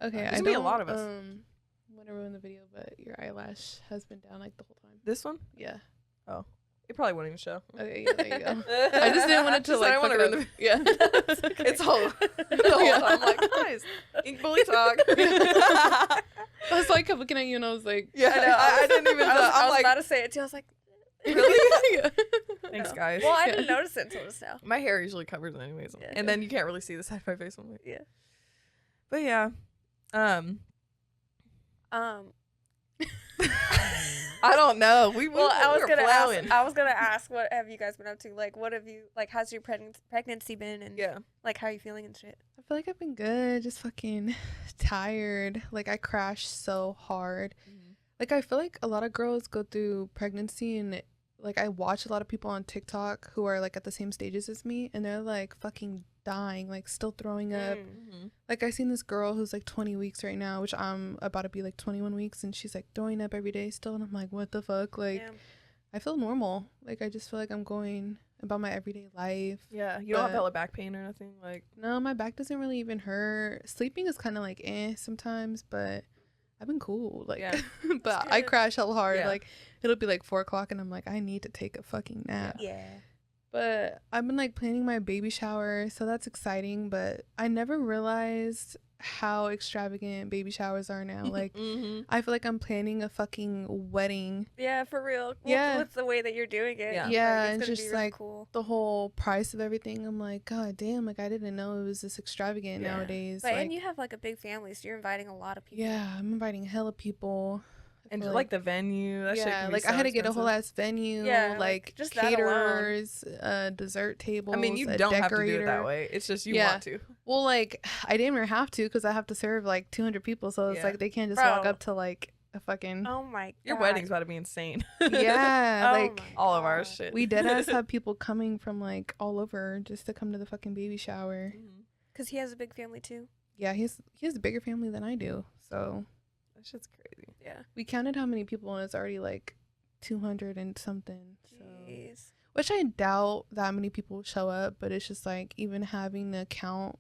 Okay. There's gonna be a lot of us. Want to ruin the video, but your eyelash has been down like the whole time. This one? Yeah. Oh. It probably won't even show. Okay, yeah, there you go. I just didn't want it to like fuck it up. Yeah. It's whole. The whole time. I'm like, guys, Ink Bully Talk. That's why I kept looking at you and I was like, I didn't even I was about to say it too. I was like, really? Thanks, guys. Well, I didn't notice it until just now. My hair usually covers it anyways. Yeah. And then you can't really see the side of my face. I'm like, yeah. But yeah. I don't know. I was gonna ask, what have you guys been up to? Like, what have you like? How's your pregnancy been? And like, how are you feeling and shit? I feel like I've been good. Just fucking tired. Like I crashed so hard. Like I feel like a lot of girls go through pregnancy, and like I watch a lot of people on TikTok who are like at the same stages as me, and they're like fucking dying, like still throwing up. Like I seen this girl who's like 20 weeks right now, which I'm about to be like 21 weeks, and she's like throwing up every day still, and I'm like, what the fuck? Like I feel normal. Like I just feel like I'm going about my everyday life. Yeah, you don't have hella back pain or nothing? Like no, my back doesn't really even hurt. Sleeping is kind of like sometimes, but I've been cool. Like but I crash hella hard. Like it'll be like 4 o'clock and I'm like, I need to take a fucking nap. But I've been like planning my baby shower, so that's exciting. But I never realized how extravagant baby showers are now. Like, I feel like I'm planning a fucking wedding. Yeah, for real. Well, Yeah. with the way that you're doing it. Yeah. Yeah, like, and it's gonna just be really like cool. the whole price of everything. I'm like, God damn, like I didn't know it was this extravagant Yeah. nowadays. But like, and you have like a big family, so you're inviting a lot of people. yeah, I'm inviting hella people. I And feel like the venue, that shit yeah, can be like so I had to get a expensive. whole ass venue, Yeah, like just that alone. caterers, dessert tables. I mean, you a don't have to decorator. do it that way. It's just you Yeah. want to. Well, like I damn near have to because I have to serve like 200 people, so it's Yeah. like they can't just walk Bro. up to like a fucking Oh my god. Your wedding's about to be insane. yeah, Oh like my all of our God. shit. we deadass have people coming from like all over just to come to the fucking baby shower. Mhm. Because he has a big family too. Yeah, he has a bigger family than I do, so That shit's crazy. Yeah. we counted how many people and it's already like 200 and something. So. Jeez. Which I doubt that many people will show up, but it's just like even having the account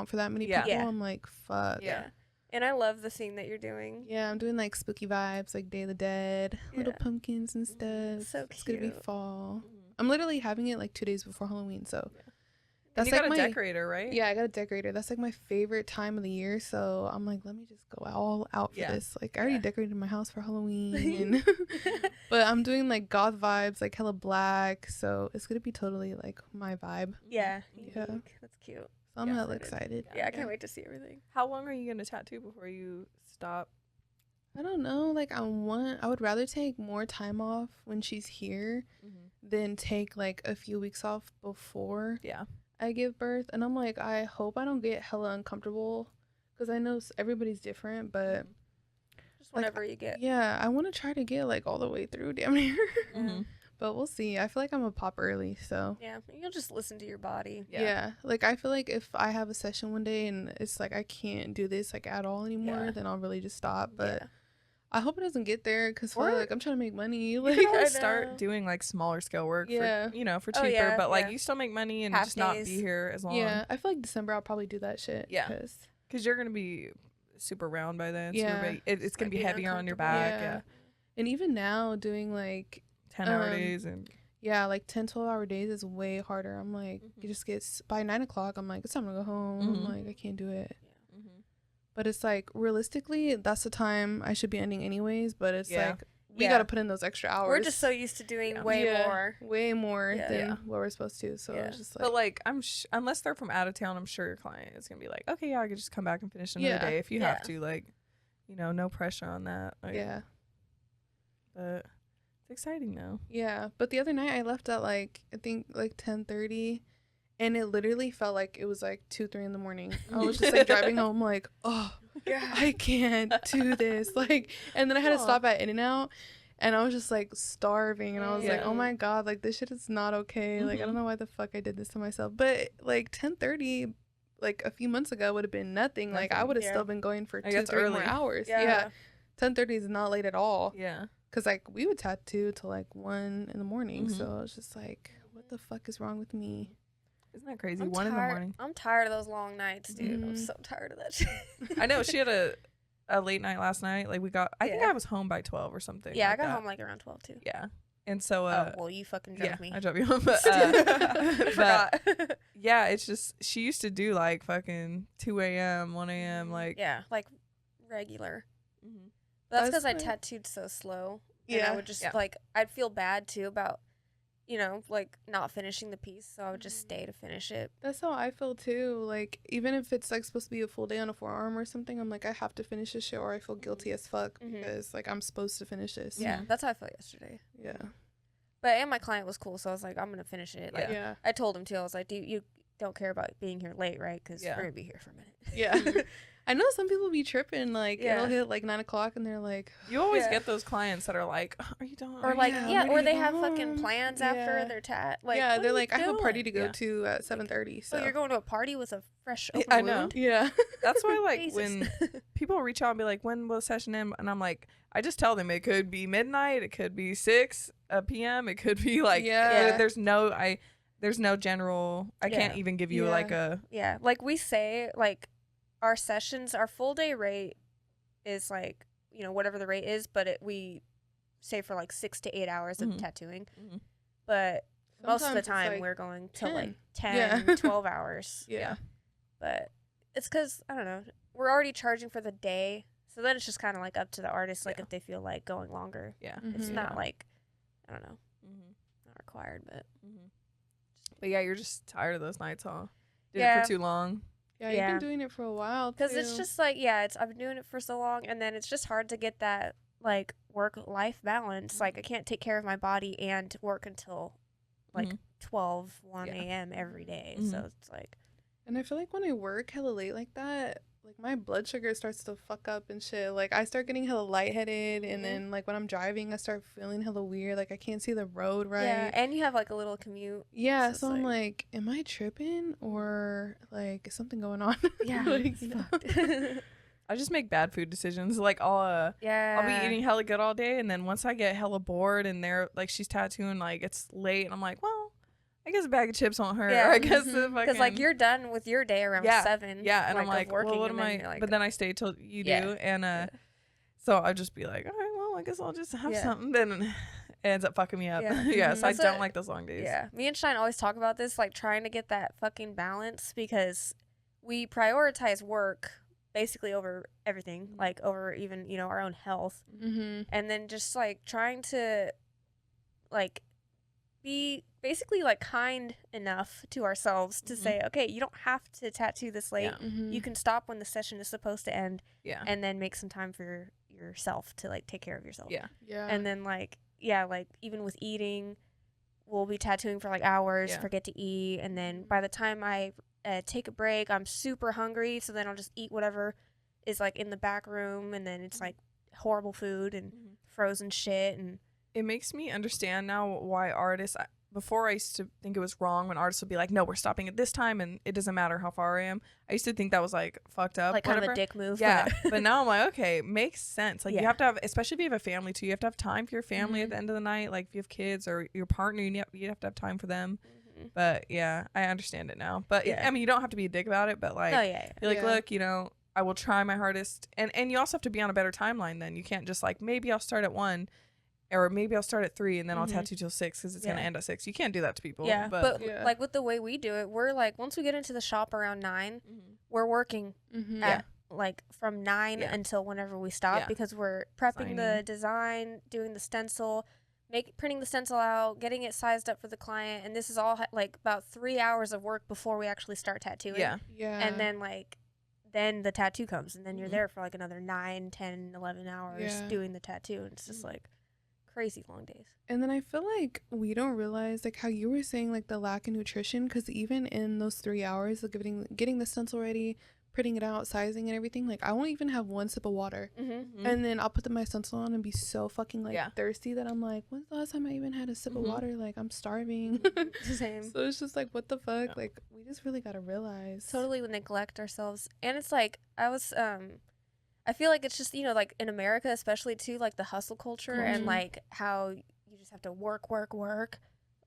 for that many Yeah. people, Yeah. I'm like, fuck. Yeah. And I love the thing that you're doing. Yeah, I'm doing like spooky vibes, like Day of the Dead, little Yeah. pumpkins and stuff. So It's gonna be cute. fall. I'm literally having it like 2 days before Halloween, so Yeah. that's And you like got my a decorator, right? yeah. I got a decorator. That's like my favorite time of the year. So I'm like, let me just go all out for Yeah. this. Like I already Yeah. decorated my house for Halloween, and but I'm doing like goth vibes, like hella black. So it's gonna be totally like my vibe. Yeah. Yeah. Unique. That's cute. So I'm Yeah. hella excited. Yeah, I can't wait to see everything. How long are you gonna tattoo before you stop? I don't know. Like I would rather take more time off when she's here than take like a few weeks off before Yeah. I give birth. And I'm like, I hope I don't get hella uncomfortable because I know everybody's different. But Just like, whenever you get. yeah, I want to try to get like all the way through damn near. Mhm. But we'll see. I feel like I'm a pop early, so. Yeah. You'll just listen to your body. Yeah. Like I feel like if I have a session one day and it's like I can't do this like at all anymore, Yeah. then I'll really just stop. But Yeah. I hope it doesn't get there because Or- like I'm trying to make money. You Like can I always know. start doing like smaller scale work Yeah. for, for Oh, cheaper, yeah, but like yeah. you still make money and Half just not days. be here as long. yeah, I feel like December I'll probably do that shit. Yeah. 'cause- Because you're going to be super round by then. Yeah. So it's going to Might be be heavier on your uncomfortable. back. Yeah. Yeah. And even now doing like 10-hour days. And yeah, like 10-12 hour days is way harder. I'm like, Mhm. it just gets by 9 o'clock. I'm like, it's time to go home. Mhm. I'm like, I can't do it. Mhm. But it's like realistically, that's the time I should be ending anyways. But it's Yeah. like we Yeah. got to put in those extra hours. We're just so used to doing Yeah. way Yeah, more. way more Yeah. than Yeah. what we're supposed to. So Yeah. it's just like, But like unless they're from out of town, I'm sure your client is gonna be like, okay, yeah, I could just come back and finish another Yeah. day if you Yeah. have to. Like, no pressure on that. Like, yeah. But it's exciting though. Yeah, but the other night I left at like I think like 10:30, and it literally felt like it was like 2-3 in the morning. I was just like driving home like, oh, I can't do this. Like, and then I had to Aw. stop at In-N-Out, and I was just like starving, and I was like, Yeah. oh my god, like this shit is not okay. Like I don't Mhm. know why the fuck I did this to myself. But like 10:30, like a few months ago would have been nothing. Like I Nothing. would have Yeah. still been going for Like, 2-3 that's more early. hours. Yeah. Yeah. 10:30 is not late at all. Yeah. Cause like we would tattoo till like 1 in the morning, Mhm. so I was just like, what the fuck is wrong with me? Isn't that crazy? I'm 1 in the tired- morning. I'm tired of those long nights, dude. I'm Mhm. so tired of that shit. I know she had a late night last night. Like I think Yeah. I was home by 12 or something. Yeah, I like got that. home like around 12 too. Yeah. And so Oh, well, you fucking drove yeah, me. I drove you home. But, I forgot. yeah, it's just she used to do like fucking 2 a.m., 1 a.m. Like Yeah, like regular. Mhm. That's That's because I what- tattooed so slow. And Yeah. I would just Yeah. like I'd feel bad too about like not finishing the piece, so I would just stay to finish it. That's how I feel too. Like even if it's like supposed to be a full day on a forearm or something, I'm like I have to finish this shit or I feel guilty as fuck Mhm. because like I'm supposed to finish this. Yeah, Mhm. that's how I felt yesterday. Yeah. But and my client was cool, so I was like, I'm gonna finish it. Like Yeah. I told him too. I was like, you don't care about being here late, right? Because Yeah. we're gonna be here for a minute. Yeah. I know some people be tripping. Like Yeah. it'll hit like 9 o'clock and they're like, You always Yeah. get those clients that are like, "Are you done?" Or like yeah, yeah, I'm or ready they to go have fucking home. plans after Yeah. their tat. Like yeah, what they're are you like I have a party to doing? go Yeah. to at 7:30. So So you're going to a party with a fresh open I know. wound? yeah. That's why, like, Jesus. when people reach out and be like, "When will the session end?" and I'm like, I just tell them it could be midnight, it could be 6 p.m., it could be like, Yeah. there's no general. I can't Yeah. even give you Yeah. like a Yeah, like we say, like our sessions, our full day rate is like whatever the rate is, but we say for like 6 to 8 hours of Mhm. tattooing. Mhm. But most of the Sometimes it's, time like, we're going to 10. like 10, Yeah. 12 hours. Yeah. But it's because, I don't know, we're already charging for the day. So then it's just kind of like up to the artist, like if they feel like going longer. Yeah. It's Mhm. not like, I don't know, Mm-hmm. not required, but. Mm-hmm. But yeah, you're just tired of those nights, huh? Did it Yeah. for too long. Yeah, Yeah. you've been doing it for a while, too. Because it's just like, I've been doing it for so long, and then it's just hard to get that, like, work-life balance. Like, I can't take care of my body and work until, like, 12, 1 a.m. every day. So it's like. And I feel like when I work hella late like that, like, my blood sugar starts to fuck up and shit. Like, I start getting hella lightheaded, and then, like, when I'm driving, I start feeling hella weird. Like, I can't see the road right. Yeah, and you have, like, a little commute. Yeah, So so it's I'm like, am I tripping, or, like, is something going on? Yeah, like, it's fucked. I just make bad food decisions. Like I'll be eating hella good all day, and then once I get hella bored and they're like she's tattooing, like it's late, and I'm like, well, I guess a bag of chips won't hurt. Yeah. Or I guess Because, like, you're done with your day around 7. Yeah, and I'm of like, working, well, what and am then I? you're like, But then I stay till you do, and so I'll just be like, all right, well, I guess I'll just have something. Then it ends up fucking me up. Yeah. So I don't like those long days. Yeah, me and Shine always talk about this, like, trying to get that fucking balance, because we prioritize work basically over everything, like, over even, our own health. Mm-hmm. And then just, like, trying to, like, be basically, like, kind enough to ourselves to say, okay, you don't have to tattoo this late. Yeah. Mm-hmm. You can stop when the session is supposed to end. Yeah. And then make some time for yourself to, like, take care of yourself. Yeah. Yeah. And then, like, like, even with eating, we'll be tattooing for, like, hours, forget to eat. And then by the time I take a break, I'm super hungry. So then I'll just eat whatever is, like, in the back room. And then it's, like, horrible food and frozen shit. And it makes me understand now why artists, before I used to think it was wrong when artists would be like, no, we're stopping at this time and it doesn't matter how far I am. I used to think that was like fucked up. like, kind of a dick move. Yeah. But now I'm like, okay, makes sense. Like you have to have, especially if you have a family too, you have to have time for your family at the end of the night. Like if you have kids or your partner, you have to have time for them. But yeah, I understand it now. But I mean, you don't have to be a dick about it, but like, you're like, look, I will try my hardest. And you also have to be on a better timeline then. You can't just like, maybe I'll start at 1 or maybe I'll start at 3 and then I'll tattoo till 6 because it's going to end at 6. You can't do that to people. Yeah. But like with the way we do it, we're like, once we get into the shop around 9, we're working at like from 9 until whenever we stop because we're prepping the design, doing the stencil, printing the stencil out, getting it sized up for the client. And this is all like about 3 hours of work before we actually start tattooing. Yeah. And then then the tattoo comes and then you're there for like another 9, 10, 11 hours doing the tattoo. And it's just like crazy long days. And then I feel like we don't realize like how you were saying like the lack of nutrition, because even in those 3 hours of getting the stencil ready, printing it out, sizing and everything, like I won't even have one sip of water. And then I'll put my stencil on and be so fucking like thirsty that I'm like, when's the last time I even had a sip of water? Like I'm starving. Same. So it's just like, what the fuck? Like we just really gotta realize. Totally neglect ourselves. And it's like I feel like it's just, like in America especially too, like the hustle culture and like how you just have to work.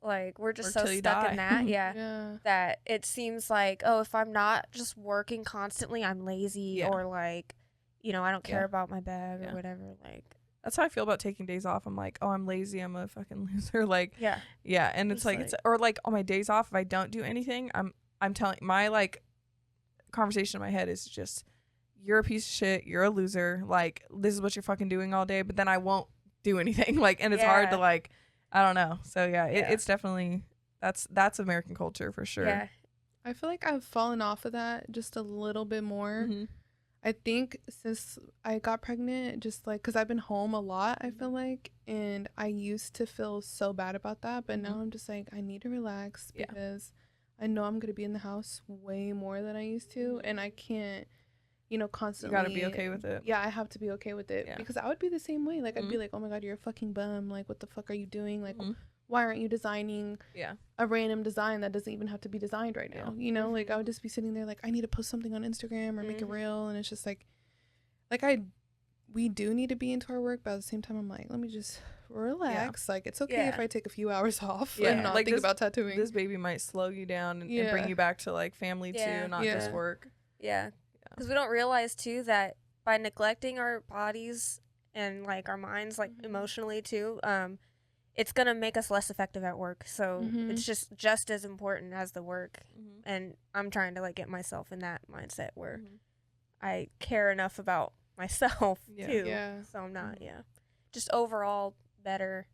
Like we're just so stuck in that, that it seems like, oh, if I'm not just working constantly, I'm lazy or like, I don't care about my bag or whatever. Like that's how I feel about taking days off. I'm like, oh, I'm lazy. I'm a fucking loser. Like, yeah. And it's like, or like on my days off, if I don't do anything, I'm telling my like conversation in my head is just, you're a piece of shit. You're a loser. Like this is what you're fucking doing all day. But then I won't do anything. Like, and it's hard to like, I don't know. So it's definitely that's American culture for sure. Yeah. I feel like I've fallen off of that just a little bit more. I think since I got pregnant, just like because I've been home a lot, I feel like, and I used to feel so bad about that, but now I'm just like, I need to relax because I know I'm gonna be in the house way more than I used to, and I can't, constantly. You gotta be okay with it. Yeah, I have to be okay with it because I would be the same way. Like I'd be like, oh my god, you're a fucking bum. Like what the fuck are you doing? Like why aren't you designing a random design that doesn't even have to be designed right now? Like I would just be sitting there like, I need to post something on Instagram or make a reel, and it's just like we do need to be into our work, but at the same time I'm like, let me just relax. Like it's okay if I take a few hours off and not think about tattooing. This baby might slow you down and bring you back to like family too, not just work. Because we don't realize too that by neglecting our bodies and like our minds, like emotionally too, it's going to make us less effective at work. So it's just as important as the work. And I'm trying to like get myself in that mindset where I care enough about myself too. Yeah. So I'm not, just overall better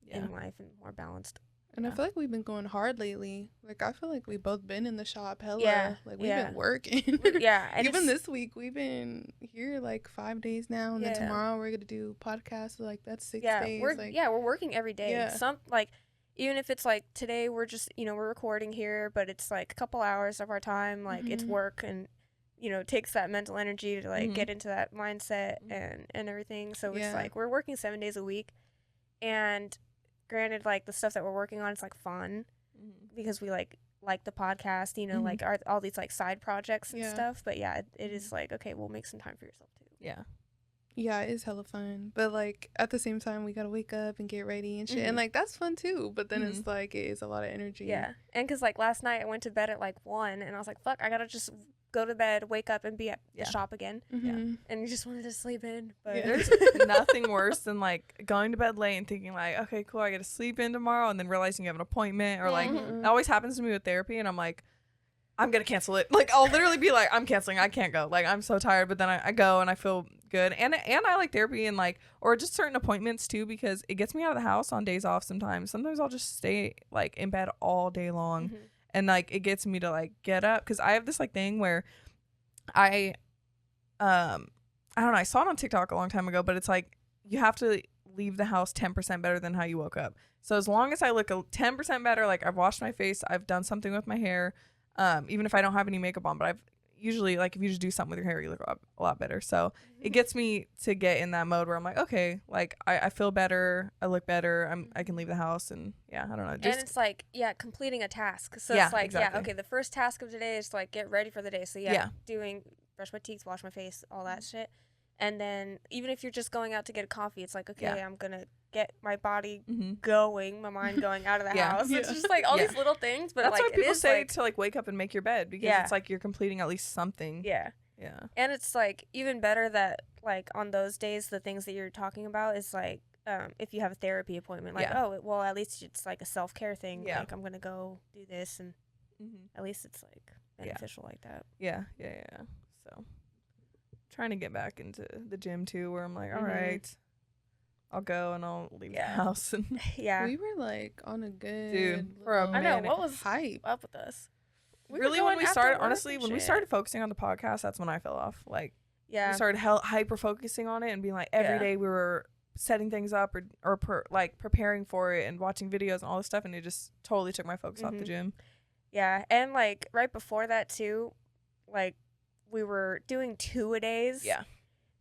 in life and more balanced. And I feel like we've been going hard lately. Like, I feel like we've both been in the shop hella. Yeah. Like, we've been working. And even this week, we've been here like 5 days now. And then tomorrow we're going to do podcasts. So, like, that's 6 days. We're working every day. Yeah. Some, like, even if it's like today we're just, we're recording here, but it's like a couple hours of our time. Like, it's work and, it takes that mental energy to like get into that mindset and everything. So it's like we're working 7 days a week. And granted, like the stuff that we're working on is like fun because we like the podcast, like all these like side projects and stuff. But it is like, okay, we'll make some time for yourself too. Yeah, it is hella fun. But like at the same time, we gotta wake up and get ready and shit. And like that's fun too. But then it's like it is a lot of energy. Yeah, and because like last night I went to bed at like 1, and I was like, fuck, I gotta just go to bed, wake up, and be at the shop again. And you just wanted to sleep in. But there's nothing worse than like going to bed late and thinking like, okay, cool, I get to sleep in tomorrow, and then realizing you have an appointment, or like that always happens to me with therapy, and I'm like, I'm gonna cancel it. Like I'll literally be like, I'm canceling, I can't go. Like I'm so tired, but then I go and I feel good, and I like therapy and like, or just certain appointments too, because it gets me out of the house on days off. Sometimes I'll just stay like in bed all day long. And like it gets me to like get up, because I have this like thing where I don't know, I saw it on TikTok a long time ago, but it's like you have to leave the house 10% better than how you woke up. So as long as I look 10% better, like I've washed my face, I've done something with my hair, even if I don't have any makeup on, but I've usually, like if you just do something with your hair, you look a lot better. So it gets me to get in that mode where I'm like, okay, like I feel better, I look better, I can leave the house, and I don't know. Just, and it's like, completing a task. So it's like, exactly. Okay, the first task of today is to like get ready for the day. So doing brush my teeth, wash my face, all that shit. And then even if you're just going out to get a coffee, it's like, okay, I'm going to get my body going, my mind going out of the house. It's just like all these little things. But that's like, what people say, like, to like wake up and make your bed, because it's like you're completing at least something. Yeah. And it's like even better that like on those days, the things that you're talking about is like, if you have a therapy appointment, like, oh, well, at least it's like a self-care thing. Like I'm going to go do this, and at least it's like beneficial like that. Yeah. So trying to get back into the gym too, where I'm like, all right, I'll go and I'll leave the house. And we were like on a good for a minute. I know, what was hype up with us? Really, when we started, honestly, when we started focusing on the podcast, that's when I fell off. Like, we started hyper focusing on it and being like, every day we were setting things up or preparing for it and watching videos and all this stuff, and it just totally took my focus off the gym. Yeah, and like right before that too, like we were doing 2-a-days. Yeah,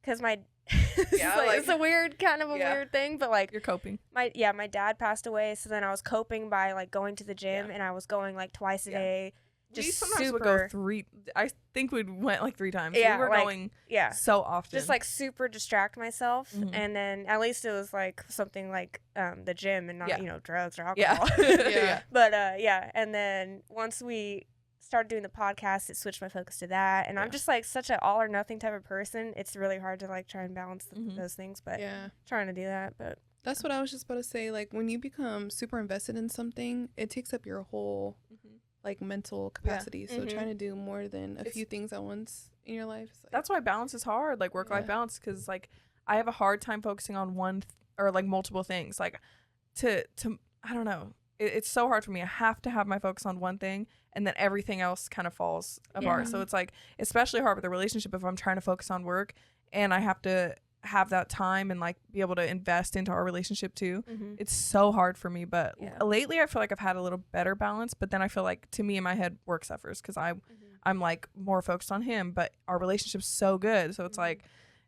because my it's a weird kind of a weird thing, but like you're coping. My dad passed away, so then I was coping by like going to the gym, and I was going like twice a day. Just we sometimes would go 3. I think we went like 3 times. Yeah, we were going so often. Just like super distract myself, and then at least it was like something like the gym and not drugs or alcohol. But and then once we started doing the podcast, it switched my focus to that, and I'm just like such an all or nothing type of person. It's really hard to like try and balance those things, but trying to do that. But that's what I was just about to say. Like when you become super invested in something, it takes up your whole like mental capacity. So trying to do more than a few things at once in your life. Like, that's why balance is hard, like work-life balance, because like I have a hard time focusing on one or like multiple things. Like to I don't know. It's so hard for me. I have to have my focus on one thing, and then everything else kind of falls apart. So it's like especially hard with a relationship if I'm trying to focus on work and I have to have that time and like be able to invest into our relationship too. It's so hard for me, but lately I feel like I've had a little better balance, but then I feel like to me in my head work suffers because I'm like more focused on him, but our relationship's so good, so it's like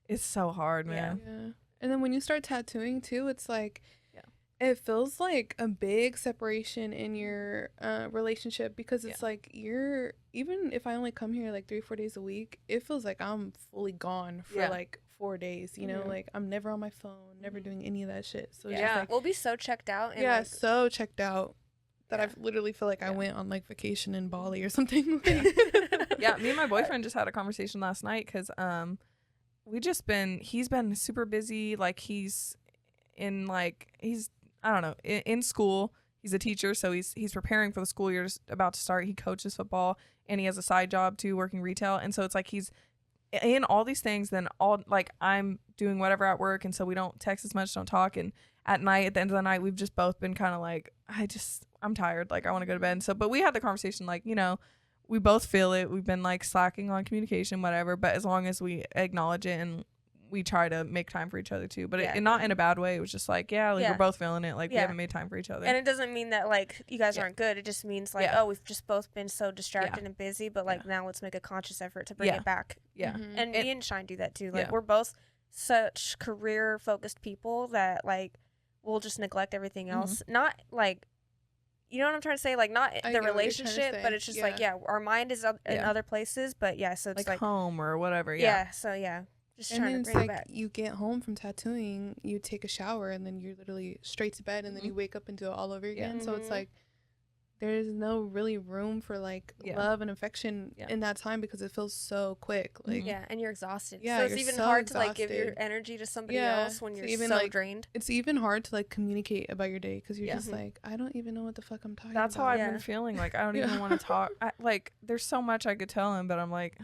it's so hard, man. And then when you start tattooing too, it's like it feels like a big separation in your relationship, because it's like you're, even if I only come here like 3 or 4 days a week, it feels like I'm fully gone for like 4 days, you know, like I'm never on my phone, never doing any of that shit. So it's just like, we'll be so checked out. And like, so checked out that I literally feel like I went on like vacation in Bali or something. Me and my boyfriend just had a conversation last night because he's been super busy. Like he's in like, I don't know, in school. He's a teacher, so he's preparing for the school year about to start. He coaches football, and he has a side job too, working retail. And so it's like he's in all these things. Then all like I'm doing whatever at work, and so we don't text as much, don't talk. And at night, at the end of the night, we've just both been kind of like, I'm tired. Like I want to go to bed. And so, but we had the conversation, like, you know, we both feel it. We've been like slacking on communication, whatever. But as long as we acknowledge it and we try to make time for each other too, but it not in a bad way. It was just like, we're both feeling it. Like we haven't made time for each other. And it doesn't mean that like you guys aren't good. It just means like, oh, we've just both been so distracted and busy, but like now let's make a conscious effort to bring it back. Yeah. Mm-hmm. And me and Shine do that too. Like we're both such career focused people that like we'll just neglect everything else. Not like, you know what I'm trying to say? Like not the relationship, but it's just like, our mind is in other places, but so it's like home or whatever. Yeah. So just and trying then to it's bring like it back. you get home from tattooing, you take a shower, and then you're literally straight to bed, and then you wake up and do it all over again. So it's like there's no really room for like love and affection in that time because it feels so quick. Like and you're exhausted. Yeah, so it's you're even so hard to like exhausted. give your energy to somebody else when you're even, so like, drained. it's even hard to like communicate about your day because you're just like, I don't even know what the fuck I'm talking That's about. how I've been feeling. Like I don't even want to talk. Like there's so much I could tell him, but I'm like,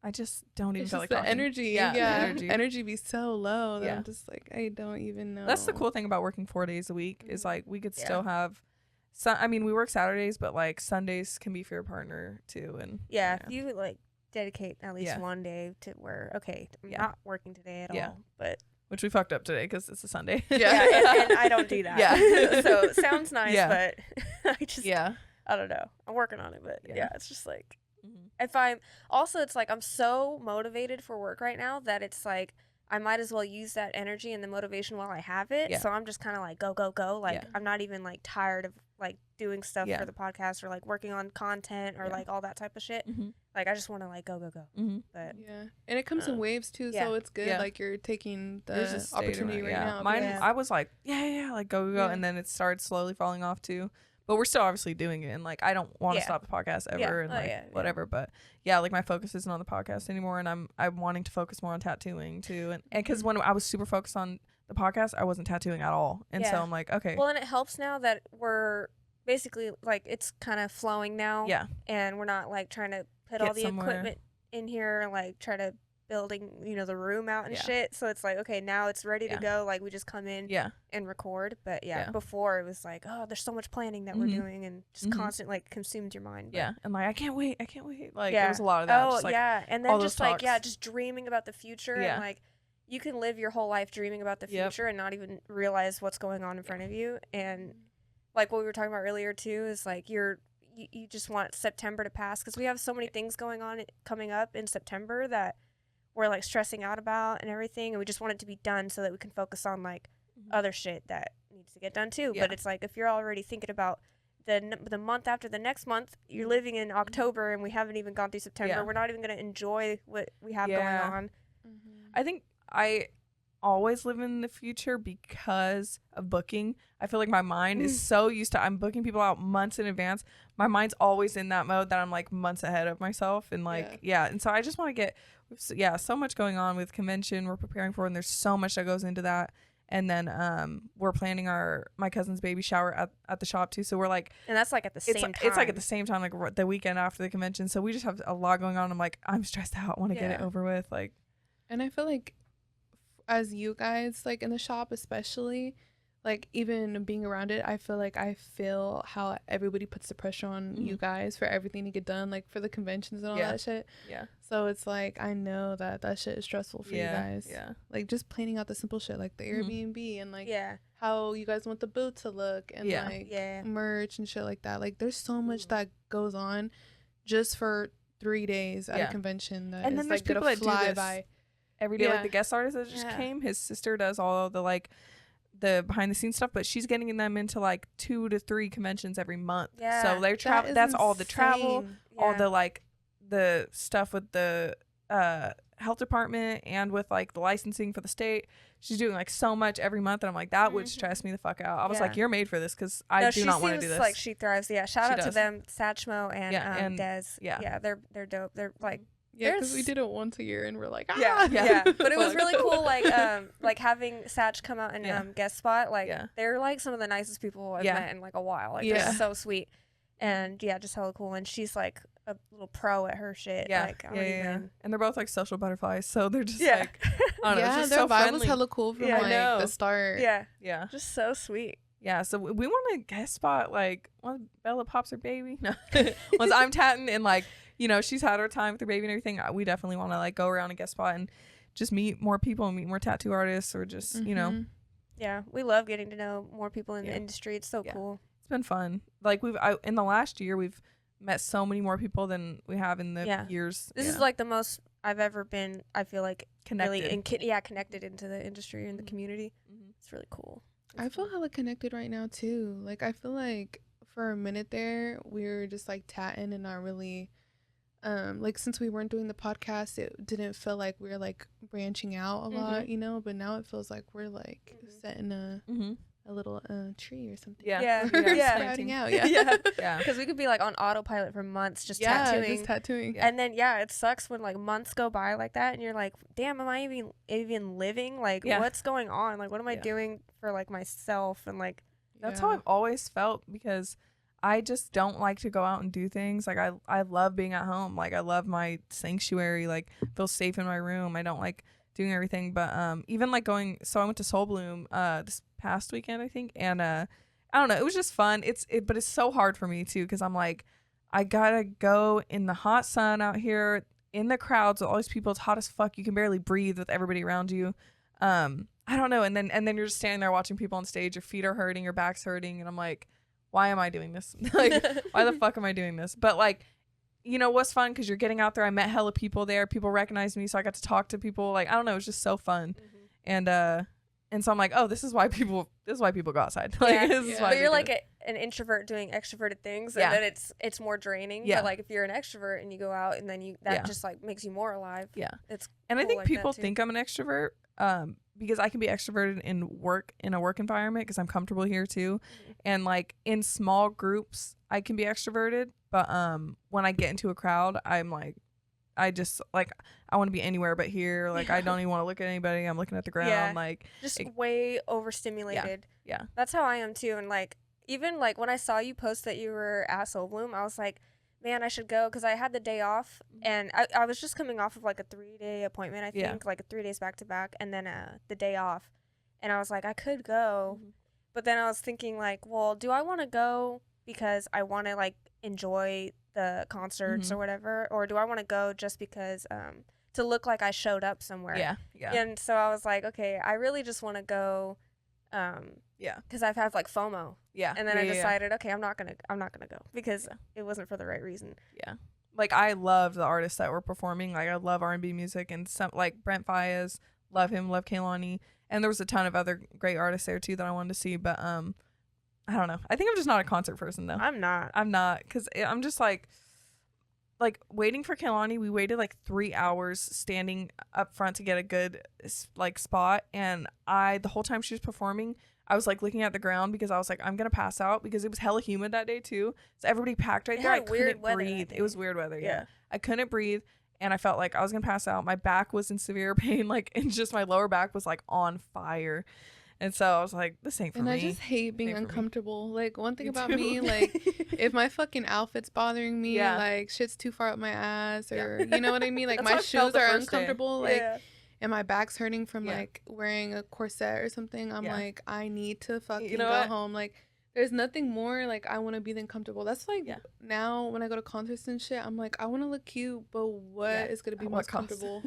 I just don't even feel like the talking. energy. Energy be so low that I'm just like, I don't even know. That's the cool thing about working 4 days a week is like we could still have I mean, we work Saturdays, but like Sundays can be for your partner too. And if you like dedicate at least one day to where I'm not working today at all, but which we fucked up today because it's a Sunday. and I don't do that. So it sounds nice, but I just I don't know. I'm working on it, but it's just like if I'm also it's like I'm so motivated for work right now that it's like I might as well use that energy and the motivation while I have it. So I'm just kind of like go. Like I'm not even like tired of like doing stuff for the podcast or like working on content or like all that type of shit. Like I just want to like go. But and it comes in waves too, so it's good. Like you're taking the opportunity right now. Mine, I was like, like go, and then it started slowly falling off too. But we're still obviously doing it, and like I don't want to stop the podcast ever, and like whatever. But like my focus isn't on the podcast anymore, and I'm wanting to focus more on tattooing too, and because when I was super focused on the podcast, I wasn't tattooing at all, and so I'm like, okay. Well, and it helps now that we're basically like it's kind of flowing now, and we're not like trying to put all the equipment in here and like try to building the room out and shit. So it's like, okay, now it's ready to go. Like we just come in and record. But before it was like, oh, there's so much planning that we're doing and just constant like consumed your mind. But and like I can't wait. Like there was a lot of that. Oh just, like, and then just like just dreaming about the future and like you can live your whole life dreaming about the future and not even realize what's going on in front of you. And like what we were talking about earlier too is like you just want September to pass because we have so many things going on coming up in September that we're like stressing out about and everything, and we just want it to be done so that we can focus on like other shit that needs to get done too. But it's like if you're already thinking about the month after the next month, you're living in October and we haven't even gone through September. We're not even going to enjoy what we have going on. I think I always live in the future because of booking. I feel like my mind is so used to I'm booking people out months in advance. My mind's always in that mode that I'm like months ahead of myself, and like and so I just want to get so much going on with convention we're preparing for, and there's so much that goes into that. And then we're planning my cousin's baby shower at the shop too, so we're like, and that's like at the same time. It's like at the same time, like the weekend after the convention, so we just have a lot going on. I'm like, I'm stressed out, I want to get it over with, like. And I feel like as you guys, like in the shop especially, like even being around it, I feel like I feel how everybody puts the pressure on you guys for everything to get done, like for the conventions and all that shit. So it's like I know that shit is stressful for you guys. Like just planning out the simple shit like the Airbnb and like how you guys want the booth to look and like merch and shit like that. Like there's so much that goes on just for 3 days at a convention that and is then like people gonna that fly do this by every day. Like the guest artist that just came, his sister does all of the like the behind the scenes stuff, but she's getting them into like 2 to 3 conventions every month. So they're travel. That's all the travel, all the like the stuff with the health department and with like the licensing for the state. She's doing like so much every month, and I'm like, that would stress me the fuck out. I was like, you're made for this because I do not want to do this. Like she thrives. Shout out to them, Satchmo and Des. They're dope. They're like Yeah, because we did it once a year, and we're like, yeah. But it was really cool, like having Satch come out and guest spot. Like they're like some of the nicest people I've met in like a while. Like they're so sweet, and just hella cool. And she's like a little pro at her shit. Like, and they're both like social butterflies, so they're just like, I don't know, just their so vibe friendly. was hella cool from like the start. Yeah, just so sweet. Yeah, so we want to guest spot like once Bella pops her baby. No, once I'm tatting and like, you know, she's had her time with her baby and everything. We definitely want to like go around and guest spot and just meet more people and meet more tattoo artists or just you know. Yeah, we love getting to know more people in the industry. It's so cool. It's been fun. Like in the last year we've met so many more people than we have in the years. This is like the most I've ever been. I feel like connected. Really connected into the industry and the community. It's really cool. I feel hella connected right now too. Like I feel like for a minute there we were just like tatting and not really like since we weren't doing the podcast it didn't feel like we were like branching out a lot, you know, but now it feels like we're like setting a little tree or something. Sprouting out. Because we could be like on autopilot for months just tattooing. And then it sucks when like months go by like that and you're like, damn, am I even living? Like what's going on? Like what am I doing for like myself? And like that's how I've always felt, because I just don't like to go out and do things. Like I love being at home. Like I love my sanctuary, like feel safe in my room. I don't like doing everything, but even like going, so I went to Soul Bloom this past weekend I think, and I don't know, it was just fun. But it's so hard for me too, because I'm like, I gotta go in the hot sun out here in the crowds with all these people. It's hot as fuck, you can barely breathe with everybody around you. I don't know, and then you're just standing there watching people on stage, your feet are hurting, your back's hurting, and I'm like, why am I doing this? Like why the fuck am I doing this? But like, you know what's fun, because you're getting out there. I met hella people there. People recognized me, so I got to talk to people. Like I don't know, it was just so fun. And so I'm like, oh, this is why people go outside. Like this is why. But you're like an introvert doing extroverted things, and then it's more draining. But like if you're an extrovert and you go out, and then that just like makes you more alive. It's and cool, I think like people think I'm an extrovert because I can be extroverted in a work environment because I'm comfortable here too, and like in small groups I can be extroverted, but when I get into a crowd I'm like, I just like, I want to be anywhere but here. Like I don't even want to look at anybody. I'm looking at the ground. Like just way overstimulated. Yeah. That's how I am too. And like even like when I saw you post that you were at Soul Bloom, I was like, man, I should go, because I had the day off and I was just coming off of like a 3-day appointment, I think, like 3 days back to back, and then the day off, and I was like, I could go, but then I was thinking like, well, do I want to go because I want to like enjoy the concerts or whatever, or do I want to go just because to look like I showed up somewhere? And so I was like, okay, I really just want to go because I've had like FOMO, and then I decided, okay, I'm not gonna go because it wasn't for the right reason. Like I love the artists that were performing. Like I love R&B music, and some like Brent Faiyaz, love him, love Kehlani, and there was a ton of other great artists there too that I wanted to see, but I don't know, I think I'm just not a concert person though. I'm not because I'm just like waiting for Kehlani. We waited like 3 hours standing up front to get a good like spot, and the whole time she was performing I was like looking at the ground because I was like, I'm gonna pass out, because it was hella humid that day too, so everybody packed right there. I couldn't breathe. It was weird weather. I couldn't breathe, and I felt like I was gonna pass out. My back was in severe pain, like, and just my lower back was like on fire. And so I was like, this ain't for me. And I just hate being uncomfortable. Like, one thing about me, like, if my fucking outfit's bothering me, like, shit's too far up my ass, or, you know what I mean? Like, my shoes are uncomfortable, like, and my back's hurting from, like, wearing a corset or something. I'm like, I need to fucking go home. Like, there's nothing more, like, I want to be than comfortable. That's, like, now when I go to concerts and shit, I'm like, I want to look cute, but what is going to be most comfortable?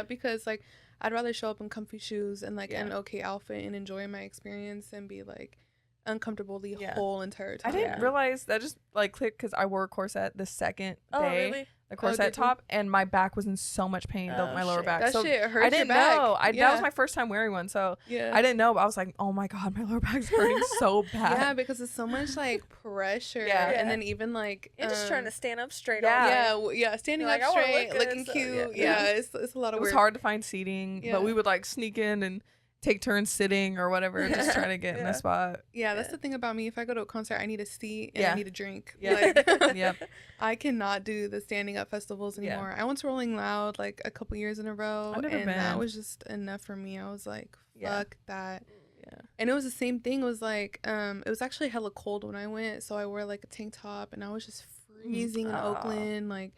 Because, like, I'd rather show up in comfy shoes and like an okay outfit and enjoy my experience and be like uncomfortable the whole entire time. I didn't realize that just like clicked because I wore a corset the second day. Really? The corset top, and my back was in so much pain. My lower back. That so shit hurts. I didn't your back. know. That was my first time wearing one, so I didn't know. But I was like, oh my god, my lower back's hurting so bad. Yeah, because it's so much like pressure. And then even like you're just trying to stand up straight. Standing up straight, looking cute. It's a lot of work. It was hard to find seating, but we would like sneak in and take turns sitting or whatever, just trying to get in a spot. Yeah, that's the thing about me. If I go to a concert, I need a seat and I need a drink. Yep. I cannot do the standing up festivals anymore. I went to Rolling Loud like a couple years in a row, and that was just enough for me. I was like, fuck that. Yeah. And it was the same thing. It was like, it was actually hella cold when I went, so I wore like a tank top, and I was just freezing in Oakland, like,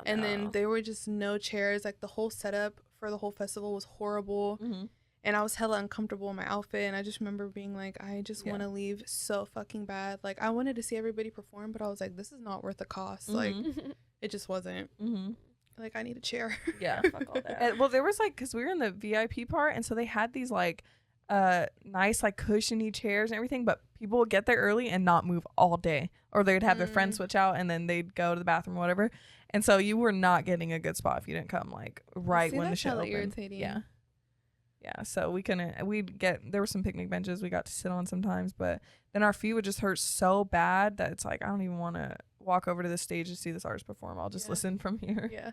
and then there were just no chairs. Like the whole setup for the whole festival was horrible. And I was hella uncomfortable in my outfit, and I just remember being like, I just want to leave so fucking bad. Like, I wanted to see everybody perform, but I was like, this is not worth the cost. Like, it just wasn't. Like, I need a chair. Yeah. Fuck all that. And, well, there was, like, because we were in the VIP part, and so they had these, like, nice, like, cushiony chairs and everything, but people would get there early and not move all day. Or they'd have their friends switch out, and then they'd go to the bathroom or whatever. And so you were not getting a good spot if you didn't come, like, right when the show opened. Irritating. Yeah, so there were some picnic benches we got to sit on sometimes, but then our feet would just hurt so bad that it's like, I don't even want to walk over to the stage to see this artist perform. I'll just listen from here. Yeah.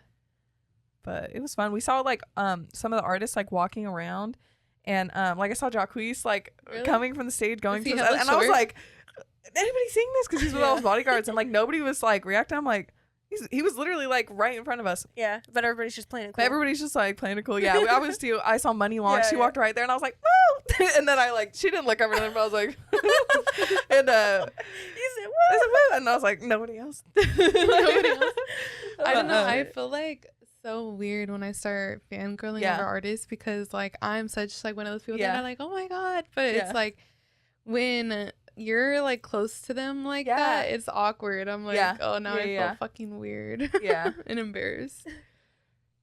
But it was fun. We saw like some of the artists like walking around, and like I saw Jacquees like coming from the stage going to us, and I was like, anybody seeing this? Because he's with all his bodyguards, and like nobody was like reacting. I'm like, he was literally like right in front of us. Yeah, but everybody's just playing it cool. Everybody's just like playing it cool. Yeah, I was too. I saw Money Long. She walked right there, and I was like, woo! And then I like, she didn't look over there, but I was like, and you said woo, and I was like, nobody else. Nobody else. I don't know. I feel like so weird when I start fangirling over artists, because like I'm such like one of those people that are like, oh my god, but it's like when you're like close to them like that, it's awkward. I'm like, oh, now I feel fucking weird. And embarrassed.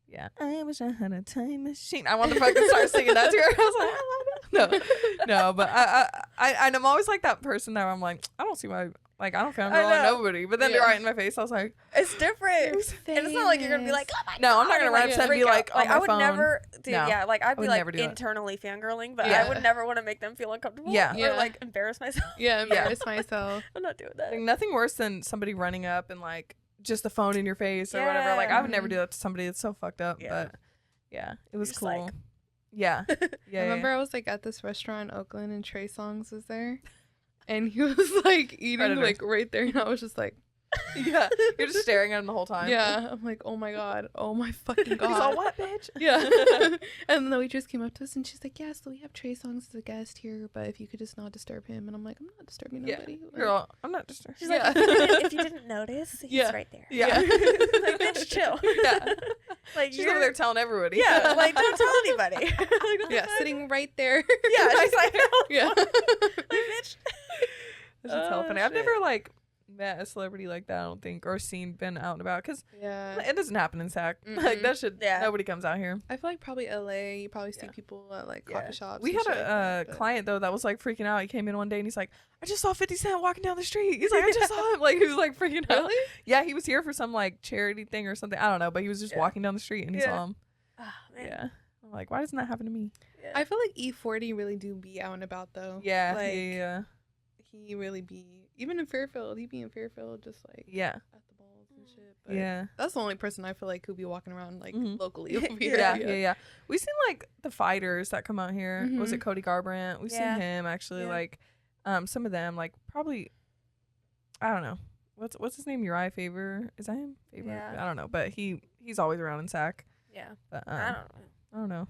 Yeah. I wish I had a time machine. I want to fucking start singing that to her. I was like, no, but I'm always like that person that I'm like, I don't see why. Like, I don't feel like nobody. But then right in my face, I was like, it's different. And it's not like you're going to be like, oh my God. No, I'm not going to rap and be like, on my I would phone. never, dude, like, I'd be like internally fangirling, but I would never want to make them feel uncomfortable or like embarrass myself. Embarrass myself. I'm not doing that. Like, nothing worse than somebody running up and like just the phone in your face or whatever. Like, I would never do that to somebody that's so fucked up. But it was cool. Like, I remember I was like at this restaurant in Oakland, and Trey Songz was there. And he was like eating like right there, and I was just like, you're just staring at him the whole time. I'm like, oh my god, oh my fucking god. He's all, what, bitch? And then the waitress came up to us, and she's like, yeah, so we have Trey Songz as a guest here, but if you could just not disturb him. And I'm like, I'm not disturbing nobody. Like, girl, I'm not disturbing. She's like, if you didn't notice, he's right there. Like, bitch, chill. Like, she's over there telling everybody. Like, don't tell anybody. Like, sitting right there. She's like, like, bitch. It's hella funny. I've never like met a celebrity like that, I don't think, or been out and about, because it doesn't happen in SAC. Like, that should nobody comes out here. I feel like probably LA, you probably see people at like coffee shops. We had a client though that was like freaking out. He came in one day and he's like, I just saw 50 Cent walking down the street. He's like, I just saw him. Like, he was like freaking out. Really? Yeah, he was here for some like charity thing or something, I don't know, but he was just walking down the street and he saw him. Oh, man. I'm like, why doesn't that happen to me? I feel like E40 really do be out and about though. Like, he really be, even in Fairfield, he be in Fairfield just like at the balls and shit. But that's the only person I feel like who be walking around like locally over here. Yeah. We've seen like the fighters that come out here. Was it Cody Garbrandt? We've seen him actually. Like some of them, like, probably, I don't know, what's his name, Uriah Faber, is that him? Faber? I don't know, but he's always around in SAC. But I don't know.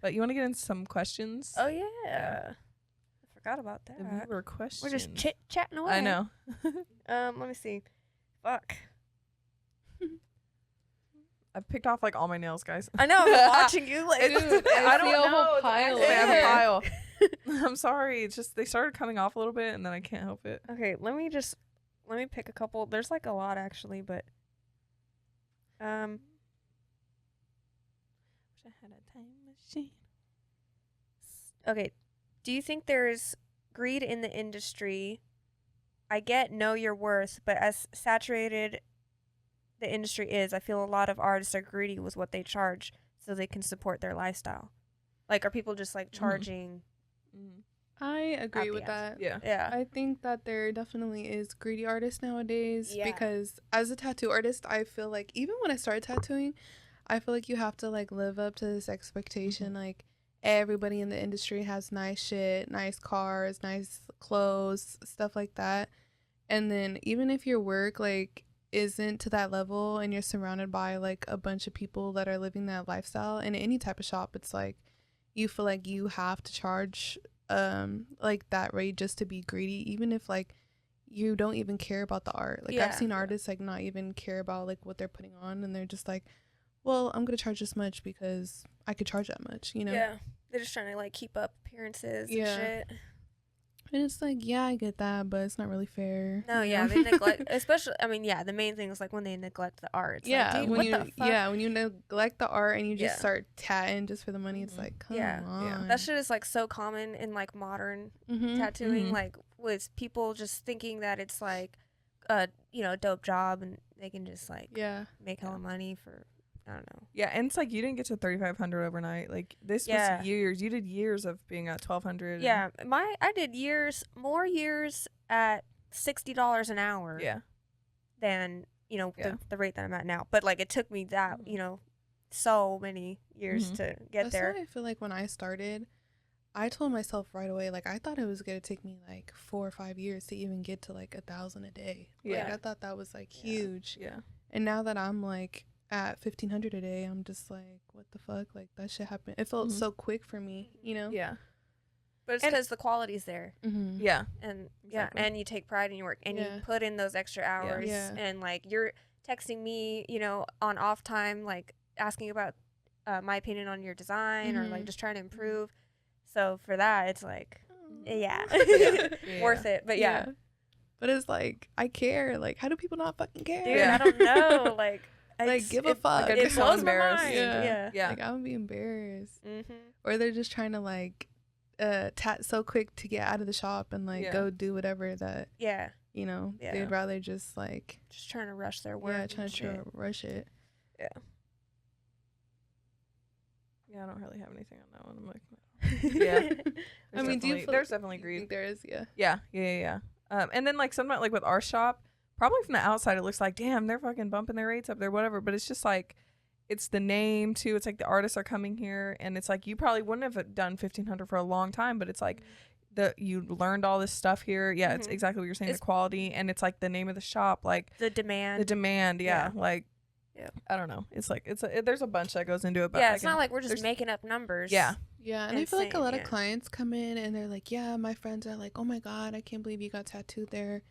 But you want to get into some questions? Oh yeah. Forgot about that. The viewer questions. We're just chit-chatting away. I know. Let me see. Fuck. I've picked off like all my nails, guys. I know. I'm watching you. Like, dude, I don't know. Whole pile. I have a pile. I'm sorry. It's just they started coming off a little bit, and then I can't help it. Okay, let me pick a couple. There's like a lot actually, but wish I had a time machine. Okay. Do you think there's greed in the industry? I get know your worth, but as saturated the industry is, I feel a lot of artists are greedy with what they charge so they can support their lifestyle. Like, are people just like charging? I agree with that. Yeah. I think that there definitely is greedy artists nowadays because as a tattoo artist, I feel like even when I started tattooing, I feel like you have to like live up to this expectation. Like, everybody in the industry has nice shit, nice cars, nice clothes, stuff like that. And then even if your work like isn't to that level and you're surrounded by like a bunch of people that are living that lifestyle in any type of shop, it's like you feel like you have to charge like that rate just to be greedy, even if like you don't even care about the art. Like I've seen artists like not even care about like what they're putting on, and they're just like, well, I'm gonna charge this much because I could charge that much, you know? Yeah, they're just trying to like keep up appearances and shit. And it's like, yeah, I get that, but it's not really fair. No, yeah, they neglect, especially, I mean, yeah, the main thing is like when they neglect the art. It's like, dude, what the fuck? Yeah, when you neglect the art and you just start tatting just for the money, it's like, come on. Yeah. That shit is like so common in like modern tattooing, like with people just thinking that it's like a, you know, dope job and they can just like make hella money for, I don't know. Yeah, and it's like you didn't get to 3,500 overnight. Like this was years. You did years of being at 1,200. Yeah, I did more years at $60 an hour. Yeah. Than, you know, the rate that I'm at now. But like it took me that, you know, so many years to get there. That's why I feel like when I started, I told myself right away, like I thought it was gonna take me like 4 or 5 years to even get to like 1,000 a day. Like I thought that was like huge. Yeah. And now that I'm like at 1,500 a day, I'm just like, what the fuck? Like that shit happened. It felt so quick for me, you know? Yeah. But it's because the quality's there. Yeah. And and you take pride in your work and you put in those extra hours and like you're texting me, you know, on off time, like asking about my opinion on your design or like just trying to improve. So for that, it's like, worth it. But But it's like, I care. Like, how do people not fucking care? Dude, I don't know. Like give a fuck. Like, it blows my mind. Yeah. Like I would be embarrassed. Or they're just trying to like tat so quick to get out of the shop and like go do whatever that you know they'd rather just like just trying to rush their work. Trying to rush it. I don't really have anything on that one. I'm like, I mean, there's definitely greed. There is, yeah. And then like sometimes like with our shop, probably from the outside it looks like, damn, they're fucking bumping their rates up there, whatever. But it's just like, it's the name too. It's like the artists are coming here, and it's like you probably wouldn't have done 1,500 for a long time, but it's like you learned all this stuff here. Yeah, it's exactly what you're saying. The quality, and it's like the name of the shop, like the demand. Like. Yeah, I don't know. It's like there's a bunch that goes into it, but it's not like we're just making up numbers. Yeah, and I feel like a lot of clients come in and they're like, yeah, my friends are like, oh my god, I can't believe you got tattooed there.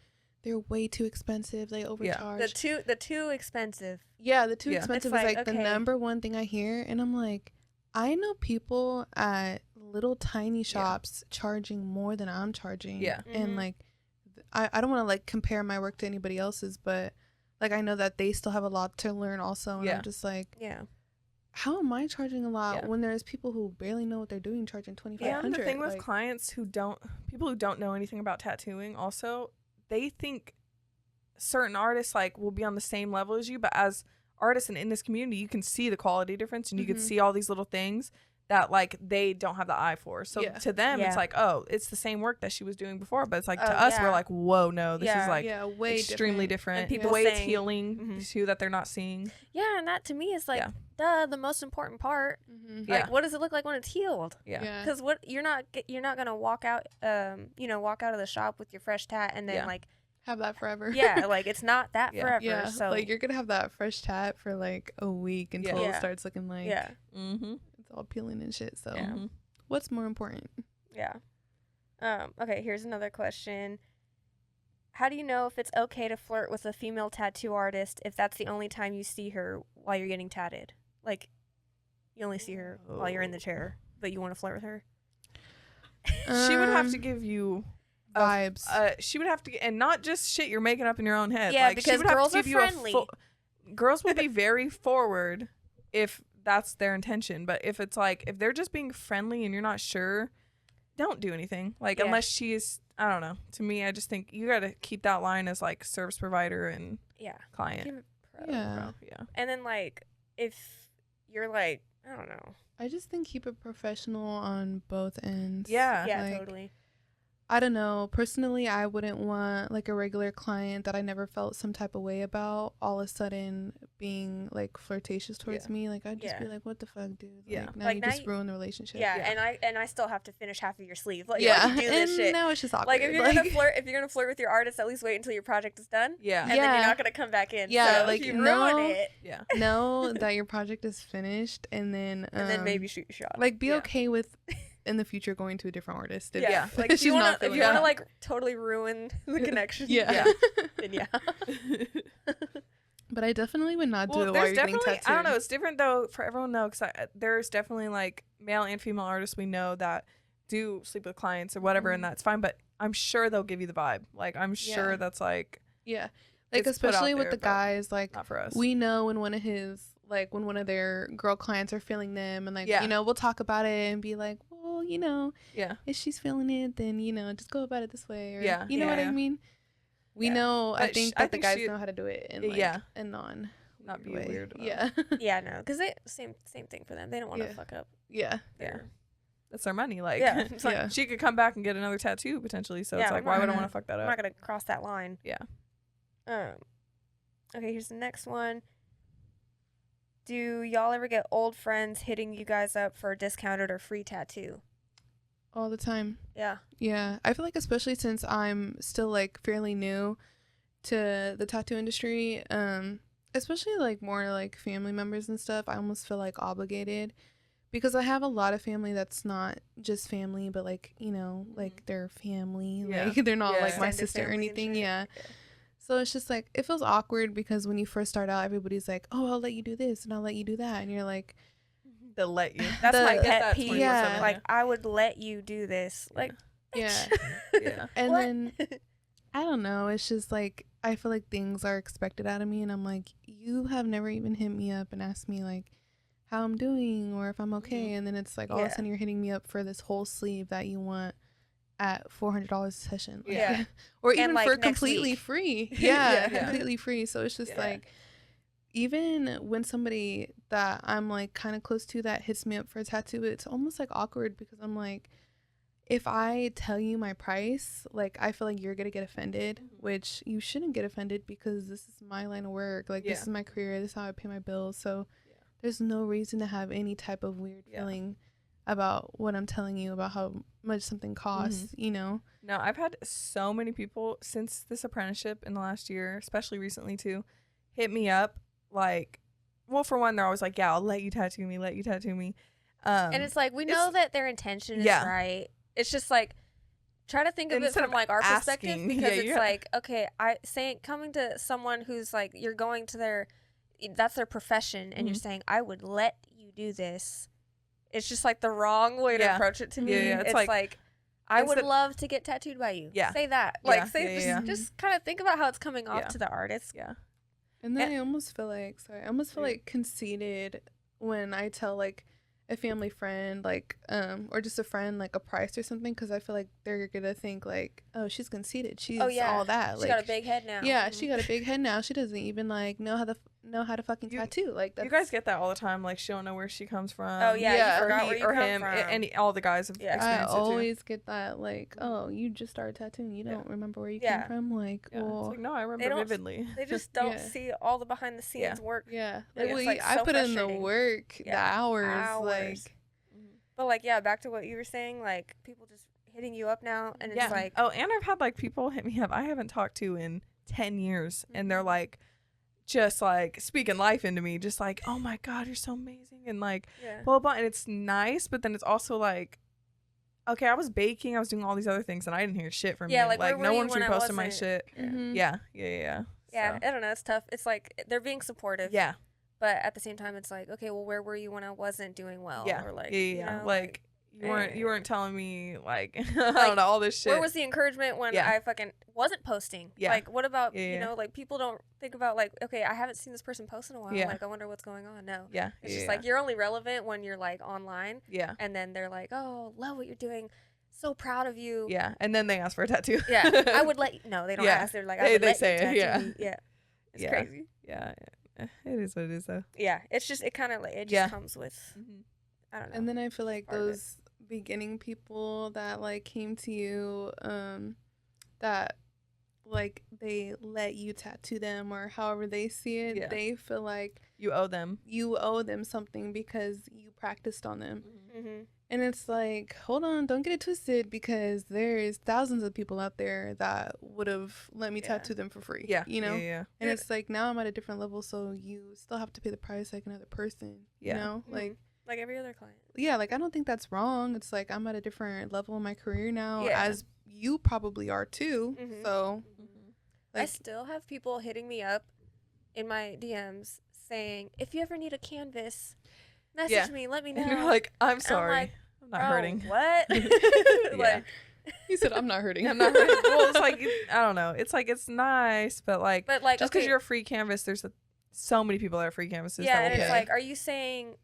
They're way too expensive. They overcharge. The too expensive. Yeah, the too expensive is like the number one thing I hear, and I'm like, I know people at little tiny shops charging more than I'm charging. Yeah, and like, I don't want to like compare my work to anybody else's, but like I know that they still have a lot to learn also, and I'm just like, how am I charging a lot when there's people who barely know what they're doing charging $2,500? Yeah, and the thing with clients people who don't know anything about tattooing, also, they think certain artists like will be on the same level as you, but as artists and in this community, you can see the quality difference, and you can see all these little things that like they don't have the eye for. So to them, it's like, oh, it's the same work that she was doing before, but it's like to us, we're like, whoa, no, this is like way extremely different. And people it's healing too that they're not seeing. Yeah, and that to me is like the most important part. Like, what does it look like when it's healed? Because what you're not gonna walk out walk out of the shop with your fresh tat and then like have that forever. Like it's not that forever. Yeah, so like you're gonna have that fresh tat for like a week until it starts looking like it's all peeling and shit. So what's more important? Okay, here's another question. How do you know if it's okay to flirt with a female tattoo artist if that's the only time you see her while you're getting tatted? Like, you only see her while you're in the chair, but you want to flirt with her? She would have to give you vibes. She would have to, and not just shit you're making up in your own head. Yeah, like, because girls are friendly. Girls will be very forward if that's their intention. But if it's like, if they're just being friendly and you're not sure, don't do anything. Like, unless she's, I don't know. To me, I just think you got to keep that line as like service provider and client. Yeah. And then like, if you're like, I don't know. I just think keep it professional on both ends. Yeah. Yeah, like, totally. I don't know. Personally, I wouldn't want like a regular client that I never felt some type of way about all of a sudden being like flirtatious towards me. Like I'd just be like, "What the fuck, dude? Like now Like, you now just ruined the relationship." and I still have to finish half of your sleeve. Like, yeah, you do this and shit. now it's just awkward. Like if you're gonna flirt with your artist, at least wait until your project is done. Yeah. And then you're not gonna come back in. Yeah, so like if you ruin it. Yeah. know that your project is finished, and then maybe shoot your shot. Like be okay with in the future going to a different artist. Like if you want to like totally ruin the connection. Then But I definitely would not do it while there's you're getting definitely, tattooed. I don't know, it's different though for everyone though, because there's definitely like male and female artists we know that do sleep with clients or whatever, and that's fine, but I'm sure they'll give you the vibe. Like I'm sure that's like like especially with the guys, like not for us. We know when one of their girl clients are feeling them, and like you know, we'll talk about it and be like, well, you know, if she's feeling it, then you know, just go about it this way, or you know what I mean. We know. I think that the guys know how to do it in like a not be way. weird. No, because they same thing for them. They don't want to fuck up. That's their money. Like, she could come back and get another tattoo potentially. So it's like, why would I want to fuck that up? I'm not gonna cross that line. Okay, here's the next one. Do y'all ever get old friends hitting you guys up for a discounted or free tattoo? All the time. Yeah. I feel like especially since I'm still like fairly new to the tattoo industry, especially like more like family members and stuff, I almost feel like obligated because I have a lot of family that's not just family, but like, you know, like they're family, like they're not like my sister or anything. So it's just like, it feels awkward because when you first start out, everybody's like, oh, I'll let you do this and I'll let you do that. And you're like, they'll let you. That's my pet peeve. Like, I would let you do this. Like, and then, I don't know. It's just like, I feel like things are expected out of me. And I'm like, you have never even hit me up and asked me like how I'm doing or if I'm okay. And then it's like, all of a sudden you're hitting me up for this whole sleeve that you want at $400 a session, like, or even like for completely free, completely free. So it's just like, even when somebody that I'm like kind of close to that hits me up for a tattoo, it's almost like awkward because I'm like, if I tell you my price, like I feel like you're gonna get offended, which you shouldn't get offended because this is my line of work, like this is my career, this is how I pay my bills. So there's no reason to have any type of weird feeling about what I'm telling you about how much something costs, you know? No, I've had so many people since this apprenticeship in the last year, especially recently too, hit me up like, well, for one, they're always like, yeah, I'll let you tattoo me. And it's like, we know that their intention is right. It's just like, try to think of it from like our perspective, because it's like, okay, coming to someone who's like, you're going to that's their profession, and you're saying, I would let you do this. It's just like the wrong way to approach it to me. It's like I would love to get tattooed by you. Say that. Like, just kind of think about how it's coming off to the artist. And then I almost feel like, like conceited when I tell like a family friend, like, or just a friend, like a price or something, because I feel like they're gonna think like, oh, she's conceited. She's all that. She got a big head now. Yeah, she got a big head now. She doesn't even like know how to fucking tattoo. Like, you guys get that all the time. Like, she don't know where she comes from. Oh yeah, you forgot where you come him, from. And all the guys have experienced it too. I always get that, like, oh, you just started tattooing, you don't remember where you came from. Like, well, it's like, no, I remember vividly. They just don't see all the behind the scenes work. Like, well, I put in the work, the hours. Like, but like, back to what you were saying, like, people just hitting you up now, and it's like, oh, and I've had like people hit me up I haven't talked to in 10 years, and they're like, just like speaking life into me, just like, oh my god, you're so amazing, and like blah blah, and it's nice, but then it's also like, okay, I was baking, I was doing all these other things, and I didn't hear shit from you. Like no one's reposting my shit. I don't know, it's tough. It's like they're being supportive, but at the same time it's like, okay, well, where were you when I wasn't doing well? Or like, you know, like you weren't telling me like I don't know, all this shit. Where was the encouragement when I fucking wasn't posting? Like, what about you know, like, people don't think about like, okay, I haven't seen this person post in a while. Like, I wonder what's going on. No. It's just like, you're only relevant when you're like online. And then they're like, oh, love what you're doing. So proud of you. And then they ask for a tattoo. I would let you. No, they don't ask. They're like, I would let you tattoo me. It's crazy. It is what it is though. It's just, it kind of like, it just comes with, I don't know. And then I feel like beginning people that like came to you that like they let you tattoo them or however they see it, Yeah. they feel like You owe them. you owe them something because you practiced on them. Mm-hmm. And it's like, hold on, don't get it twisted, because there's thousands of people out there that would have let me tattoo them for free. Yeah. You know? Yeah. And it's like, now I'm at a different level, so you still have to pay the price like another person. Yeah. You know? Like every other client. Yeah, like I don't think that's wrong. It's like I'm at a different level in my career now, Yeah. as you probably are too. Mhm. So I like, still have people hitting me up in my DMs saying, if you ever need a canvas, message me, let me know. And you're like, I'm sorry. like, I'm not Bro, hurting. What? Yeah. Like, he said, I'm not hurting. I'm not hurting. Well, it's like, I don't know. It's like, it's nice, but like just because okay, you're a free canvas, there's so many people that are free canvases. yeah, that and will it's pay. like, are you saying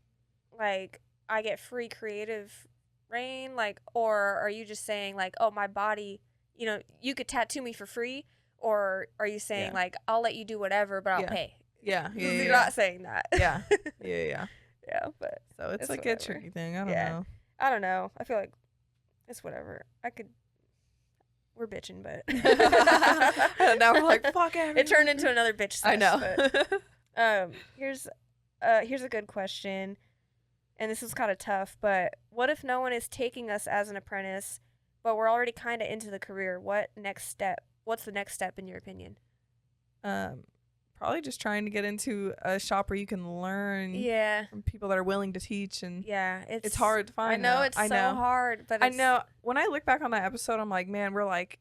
like I get free creative reign, like, or are you just saying like, oh, my body, you know, you could tattoo me for free, or are you saying like, I'll let you do whatever, but I'll pay? Yeah. You're not saying that. Yeah. Yeah. Yeah, but So it's like whatever. a tricky thing. I don't Yeah. know. I don't know. I feel like it's whatever. We're bitching, but And now we're like, fuck everything. it turned into another bitch sesh. I know. But, here's a good question, and this is kind of tough. But what if no one is taking us as an apprentice, but we're already kind of into the career? What's the next step in your opinion? Probably just trying to get into a shop where you can learn from people that are willing to teach, and it's hard to find. I know it's so hard, but I know when I look back on that episode, I'm like, man, we're like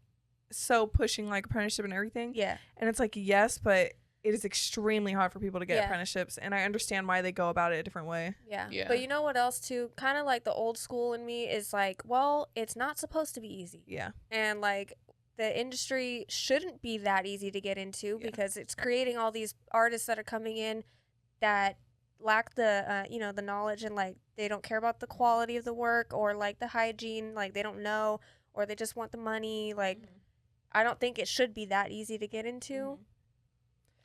so pushing like apprenticeship and everything. Yeah. And it's like, yes, but it is extremely hard for people to get apprenticeships, and I understand why they go about it a different way. Yeah. But you know what else too? Kind of like the old school in me is like, well, it's not supposed to be easy. Yeah. And like the industry shouldn't be that easy to get into because it's creating all these artists that are coming in that lack the the knowledge, and like they don't care about the quality of the work or like the hygiene, like they don't know, or they just want the money. Like I don't think it should be that easy to get into.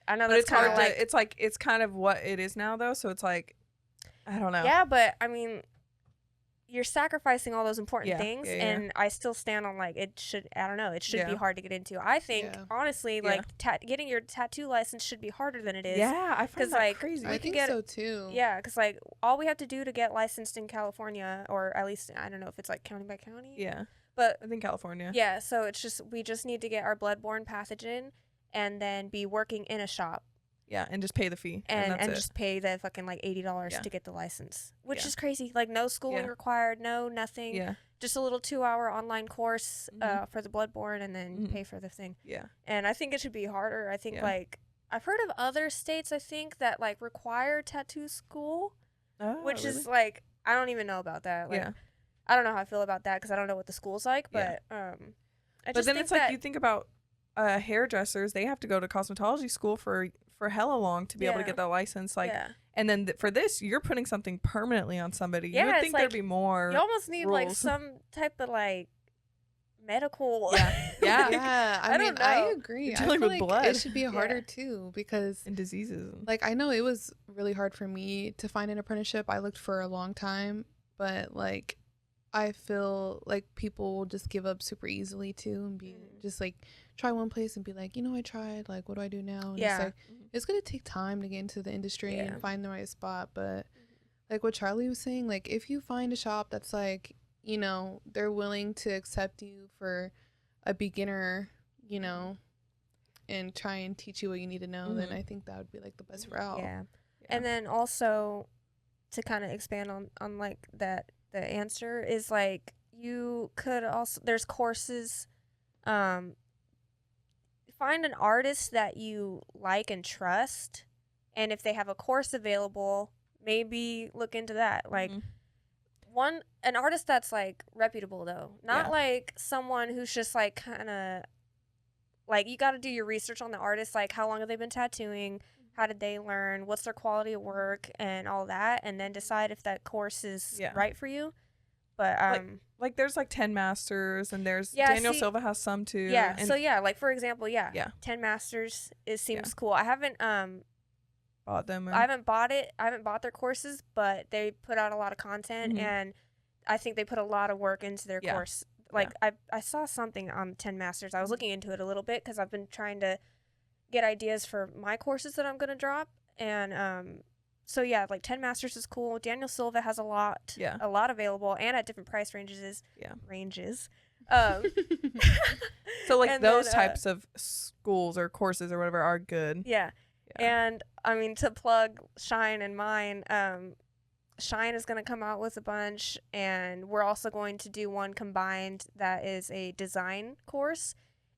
I know, but it's hard to, it's kind of what it is now though, so it's like, I don't know. Yeah, but I mean, you're sacrificing all those important things, and I still stand on like it should be hard to get into. I think honestly, like getting your tattoo license should be harder than it is. Yeah, I find that like crazy. I think so too. Yeah, because like all we have to do to get licensed in California, or at least I don't know if it's like county by county. Yeah, but I think California. Yeah, so it's just we just need to get our bloodborne pathogen, and then be working in a shop. Yeah, and just pay the fee. And just pay the fucking like $80 to get the license, which is crazy. Like no schooling required, no nothing. Yeah. Just a little 2-hour online course for the bloodborne, and then pay for the thing. Yeah. And I think it should be harder. I think like I've heard of other states, I think, that like require tattoo school, which is like I don't even know about that. Like, I don't know how I feel about that because I don't know what the school's like. But but then it's like you think about hairdressers, they have to go to cosmetology school for hella long to be able to get that license, like and then for this you're putting something permanently on somebody. You would think there'd be more. You almost need rules. Like some type of like medical I mean, I agree. You're dealing with blood. It should be harder too, because and diseases. Like I know it was really hard for me to find an apprenticeship. I looked for a long time, but like I feel like people will just give up super easily too, and be just like try one place and be like, I tried, like what do I do now? And it's like it's gonna take time to get into the industry and find the right spot. But like what Charlie was saying, like if you find a shop that's like, they're willing to accept you for a beginner, and try and teach you what you need to know, then I think that would be like the best route. Yeah. And then also to kind of expand on like that, the answer is like you could also, there's courses, find an artist that you like and trust, and if they have a course available, maybe look into that. Like an artist that's like reputable though, not like someone who's just like kind of like, you got to do your research on the artist, like how long have they been tattooing, how did they learn, what's their quality of work, and all that, and then decide if that course is right for you. But like there's like 10 Masters, and there's Daniel Silva has some too. Yeah. So like for example, 10 Masters seems cool. I haven't bought them. I haven't bought their courses, but they put out a lot of content, and I think they put a lot of work into their Yeah. course. Like I saw something on 10 Masters. I was looking into it a little bit because I've been trying to get ideas for my courses that I'm gonna drop. And so yeah, like 10 Masters is cool. Daniel Silva has a lot available and at different price ranges. Ranges. So like and those then, types of schools or courses or whatever are good. Yeah. And I mean, to plug Shine and mine, Shine is going to come out with a bunch, and we're also going to do one combined that is a design course.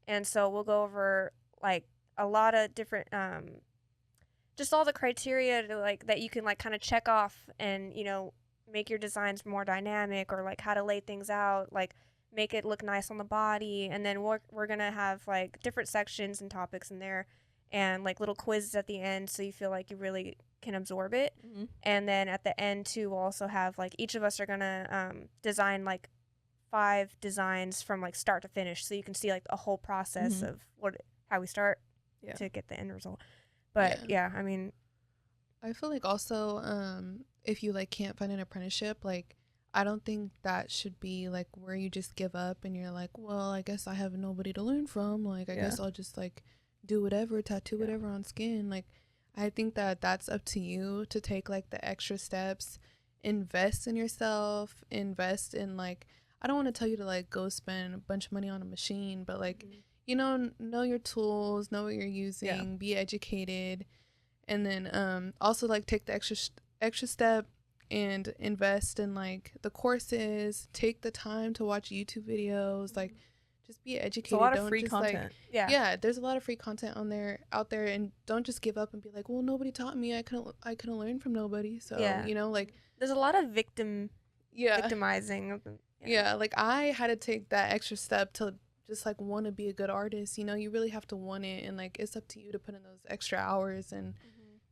And so we'll go over like a lot of different just all the criteria to like that you can like kind of check off and, you know, make your designs more dynamic, or like how to lay things out, like make it look nice on the body. And then we're going to have like different sections and topics in there, and like little quizzes at the end so you feel like you really can absorb it. Mm-hmm. And then at the end too, we'll also have like each of us are going to design like 5 designs from like start to finish, so you can see like a whole process of how we start to get the end result. But yeah, I mean, I feel like also if you like can't find an apprenticeship, like I don't think that should be like where you just give up and you're like, well, I guess I have nobody to learn from, like I guess I'll just like do whatever, tattoo whatever on skin. Like I think that that's up to you to take like the extra steps, invest in yourself, invest in like, I don't want to tell you to like go spend a bunch of money on a machine, but like you know your tools, know what you're using, be educated, and then also like take the extra step and invest in like the courses, take the time to watch YouTube videos, like just be educated. It's a lot of don't free just, content. Like, there's a lot of free content out there, and don't just give up and be like, well, nobody taught me, I couldn't learn from nobody. So you know, like there's a lot of victimizing. Like I had to take that extra step to just like want to be a good artist. You know, you really have to want it, and like it's up to you to put in those extra hours and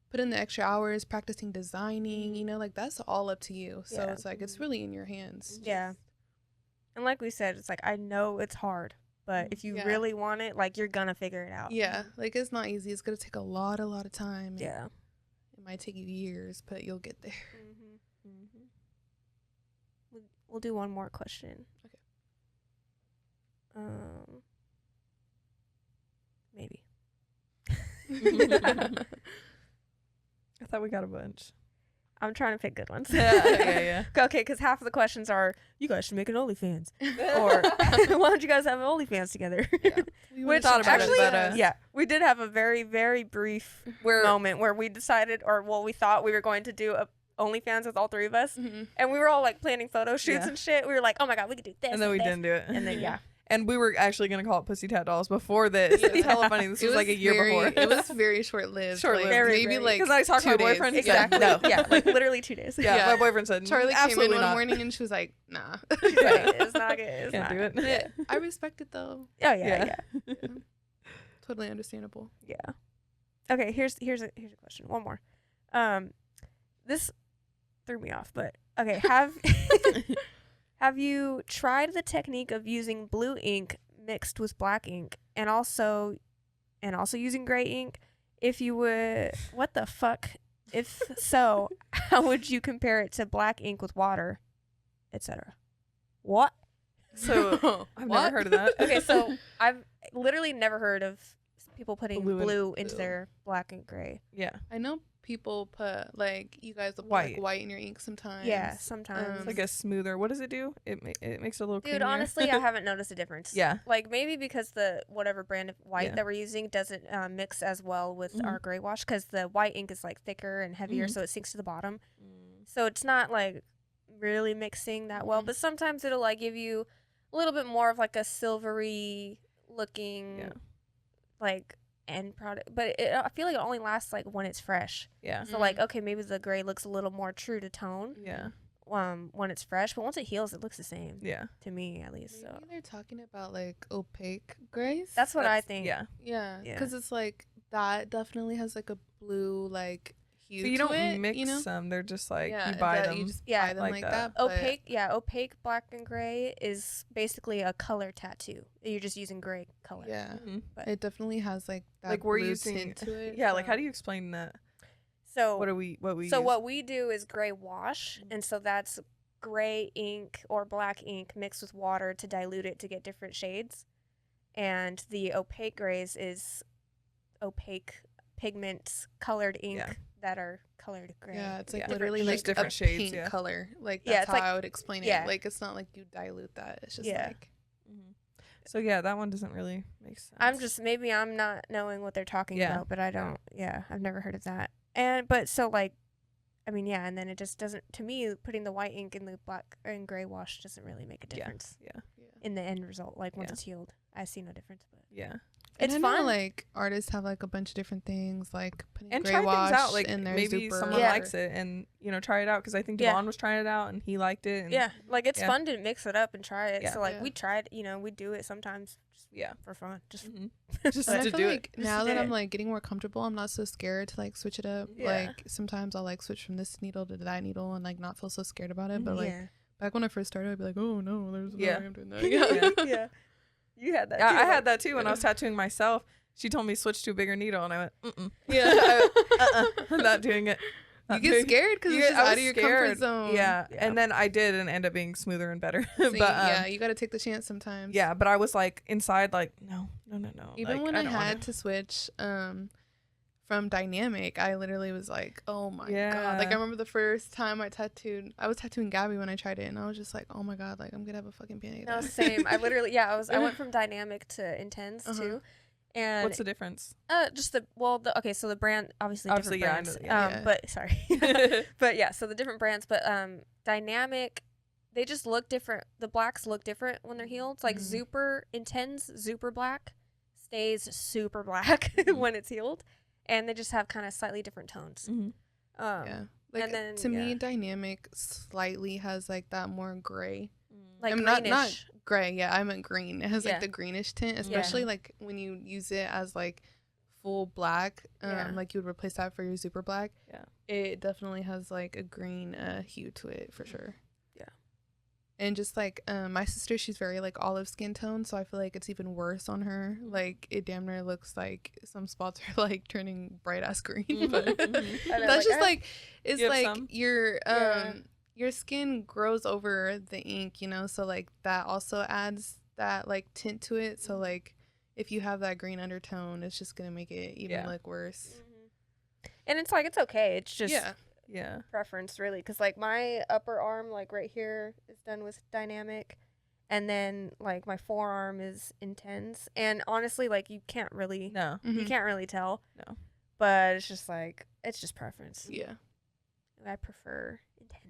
put in the extra hours practicing designing. You know, like that's all up to you. So it's like it's really in your hands. And like we said, it's like I know it's hard, but if you really want it, like you're gonna figure it out. Like it's not easy. It's gonna take a lot of time. It might take you years, but you'll get there. We'll do one more question. Okay. Maybe. I thought we got a bunch. I'm trying to pick good ones. Yeah. Okay, because half of the questions are, you guys should make an OnlyFans. Or, why don't you guys have an OnlyFans together? We thought about actually, it, but we did have a very, very brief moment where we decided, we thought we were going to do a OnlyFans with all 3 of us. And we were all like planning photo shoots and shit. We were like, oh my God, we could do this. And then we didn't do it. And then, And we were actually going to call it Pussy Tat Dolls before this. It's hella funny. This was like a year before. It was very short-lived. Short-lived. Like, maybe like because I talked to my boyfriend. Exactly. No. Like literally 2 days. Yeah, my boyfriend said, Charlie absolutely came in not. one morning and she was like, nah. She's like, it's not good. Can't do it. Yeah. I respect it though. Oh, yeah. Totally understandable. Yeah. Okay, here's a question. One more. This threw me off, but okay, have you tried the technique of using blue ink mixed with black ink and also using gray ink? If you would, what the fuck? If so, how would you compare it to black ink with water, etc.? What? So I've never heard of that. Okay, so I've literally never heard of people putting blue into blue. their black and gray. Yeah. I know people put like, you guys will put White. like white in your ink sometimes. Yeah, sometimes. It's like a smoother. What does it do? It makes it a little Dude, creamier. honestly, I haven't noticed a difference. Yeah. Like maybe because the whatever brand of white that we're using doesn't mix as well with our gray wash, because the white ink is like thicker and heavier, so it sinks to the bottom. So it's not like really mixing that well, but sometimes it'll like give you a little bit more of like a silvery looking like end product, but I feel like it only lasts like when it's fresh. So like, okay, maybe the gray looks a little more true to tone when it's fresh, but once it heals it looks the same, to me at least. Maybe so they're talking about like opaque grays. that's what I think. Yeah, because it's like that definitely has like a blue like hue. So you to don't it, mix you know? them. They're just like you that buy them. You just buy them like that. Opaque black and gray is basically a color tattoo. You're just using gray color. Yeah, but it definitely has like that like we're blue using tint to it. like how do you explain that? So what we what we do is gray wash, and so that's gray ink or black ink mixed with water to dilute it to get different shades. And the opaque grays is opaque pigment colored ink that are colored gray. Yeah, it's like Yeah. literally There's like different a shades, paint color. Like Yeah, that's it's how like- I would explain it. yeah. Like it's not like you dilute that. It's just Yeah. like So yeah, that one doesn't really make sense. Maybe I'm not knowing what they're talking Yeah. about, but I don't, I've never heard of that. But so like, I mean, yeah, and then it just doesn't, to me, putting the white ink in the black and gray wash doesn't really make a difference Yeah. in the end result. Like once Yeah. it's healed, I see no difference, but Yeah. And it's I know, fun. like artists have like a bunch of different things, like putting And gray try wash things out. Like in their maybe Zuper someone Yeah. likes it, and try it out. Because I think Yeah. Devon was trying it out, and he liked it. And yeah, like it's Yeah. fun to mix it up and try it. Yeah. So like Yeah. we tried, we do it sometimes just Yeah. for fun, just Mhm. just And I to feel do like it. now Just that do I'm it. like getting more comfortable, I'm not so scared to like switch it up. Yeah. Like sometimes I'll like switch from this needle to that needle and like not feel so scared about it. But like yeah, back when I first started, I'd be like, oh no, there's no Yeah. way I'm doing that. Yeah. yeah. You had that. Yeah, too, I like- had that too when I was tattooing myself. She told me to switch to a bigger needle, and I went, Yeah. I'm not doing it. You Not get doing- scared because You it's get- just I out was of your scared. comfort zone. Yeah. Yeah. And then I did, and end up being smoother and better. So but yeah, you got to take the chance sometimes. yeah, but I was like inside, like no. Even Like, when I don't had wanna. to switch from dynamic, I literally was like, oh my Yeah. god. Like I remember the first time I was tattooing Gabby when I tried it, and I was just like, oh my god, like I'm gonna have a fucking panic No, attack. same. I literally, I went from dynamic to intense too, and What's the difference? just the okay, so the brand obviously Obviously, different yeah, I brands, know, yeah. but sorry, but yeah, so the different brands, but dynamic, they just look different. The blacks look different when they're healed. It's like Mhm. Zuper Intense, Zuper Black stays super black when it's healed, and they just have kind of slightly different tones. Mhm. Yeah. Like and then, to me, yeah. dynamic slightly has like that more gray. Like I'm greenish. not gray. Yeah, I meant green. It has Yeah. like the greenish tint, especially like when you use it as like full black. Yeah. Like you would replace that for your super black. Yeah. It definitely has like a green hue to it for sure. Yeah. And just like my sister, she's very like olive skin tone, so I feel like it's even worse on her. Like it damn near looks like some spots are like turning bright ass green. But I know, that's just I- like it's You have like some? your skin grows over the ink, so like that also adds that like tint to it. So like if you have that green undertone, it's just gonna make it even Yeah. like worse. And it's like it's okay. It's just Yeah. preference really, because like my upper arm, like right here, is done with dynamic, and then like my forearm is intense. And honestly, like you can't really No. you Mhm. can't really tell. No. But it's just like it's just preference. Yeah. I prefer intense.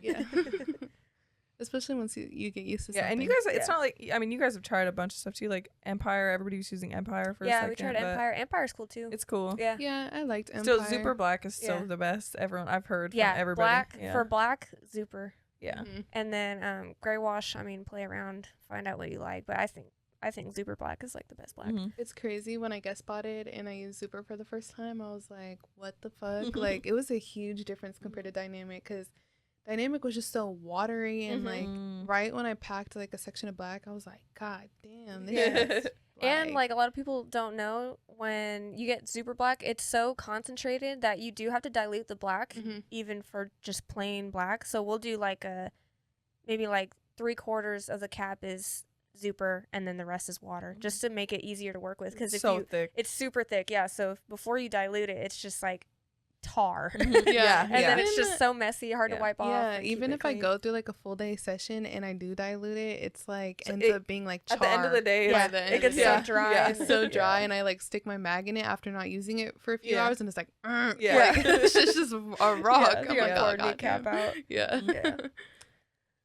Yeah. Especially once you get used to Yeah, something. and you guys, it's Yeah. not like, I mean, you guys have tried a bunch of stuff too, like Empire. Everybody was using Empire for a Yeah, second. we tried but Empire. Empire's cool too. It's cool. Yeah. Yeah, I liked Empire. Still, Super Black is still Yeah. the best. Everyone I've heard Yeah, from everybody. black Yeah. for black, Zuper. yeah. Mhm. And then gray wash, I mean, play around, find out what you like. But I think Zuper Black is like the best black. Mhm. It's crazy when I guest spotted and I used Super for the first time. I was like, what the fuck? Like, it was a huge difference compared to Dynamic because Dynamic was just so watery. And, Mhm. like, right when I packed, like, a section of black, I was like, God damn. This Yeah. is, And like a lot of people don't know, when you get super black, it's so concentrated that you do have to dilute the black Mhm. even for just plain black. So we'll do like maybe like 3/4 of the cap is Zuper and then the rest is water, just to make it easier to work with. Because if so you, thick. it's super thick, yeah. So before you dilute it, it's just like tar, Yeah. and then it's Even- just so messy, hard to Yeah. wipe off. Yeah, and keep even it if I clean. go through like a full day session and I do dilute it, it's like So ends it- up being like char. At the end of the day, Yeah, by the end it of gets the so day. dry. Yeah. It's so Yeah. dry, and I like stick my mag in it after not using it for a few Yeah. hours, and it's like, Yeah. like, it's just a rock. Yeah, I'm you like, gotta oh, pour a God kneecap damn. out. Yeah. Yeah.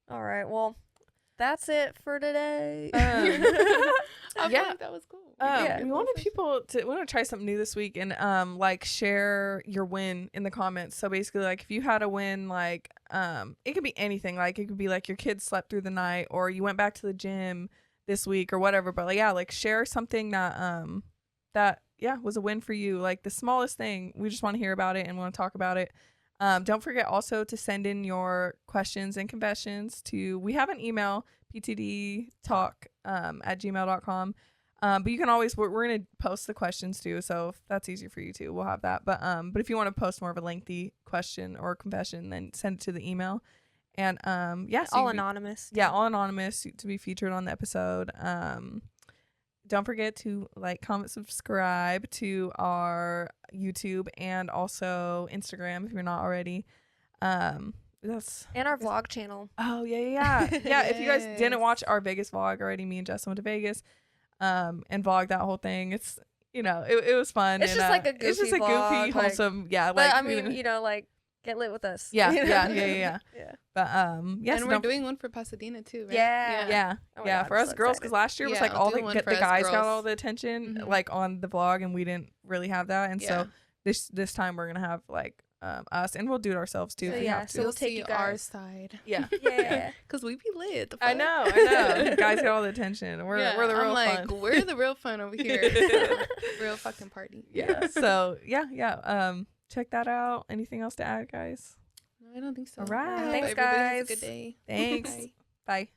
All right, well, that's it for today. I feel Yeah. like that was cool. Yeah. We wanted people to try something new this week and like share your win in the comments. So basically, like if you had a win, like it could be anything. Like it could be like your kids slept through the night, or you went back to the gym this week, or whatever. But like like share something that was a win for you. Like the smallest thing. We just want to hear about it and want to talk about it. Don't forget also to send in your questions and confessions to, we have an email, ptdtalk at gmail.com. But you can always, we're going to post the questions too. So if that's easier for you too, we'll have that. But if you want to post more of a lengthy question or confession, then send it to the email. And yeah, so all anonymous. Yeah, all anonymous to be featured on the episode. Don't forget to like, comment, subscribe to our YouTube and also Instagram if you're not already. That's And our vlog channel. Oh yeah. If you guys didn't watch our Vegas vlog already, me and Jess went to Vegas and vlogged that whole thing. It's, you know, it was fun. It's and, just like a goofy it's just a vlog, goofy, like, wholesome, yeah. But Like, I mean, you know, like, get lit with us. yeah, you know? yeah. But yeah, and so we're doing one for Pasadena too, right? Yeah, Oh my yeah, God, for I'm us so girls, excited. because last year was Yeah, like I'll all do the one for the us guys got girls. all the attention Mhm. like on the vlog, and we didn't really have that, and Yeah. so this time we're gonna have like us, and we'll do it ourselves too. So if we yeah, have to. so we'll You'll take see you our guys. side. Yeah. Yeah. Cause we be lit. The I fuck? know. Guys get all the attention. We're the real I'm like, fun. we're the real fun over here. So, real fucking party. Yeah. So yeah. Check that out. Anything else to add, guys? No, I don't think so. All right. I hope Thanks, everybody has a guys. good day. Thanks. Bye. Bye.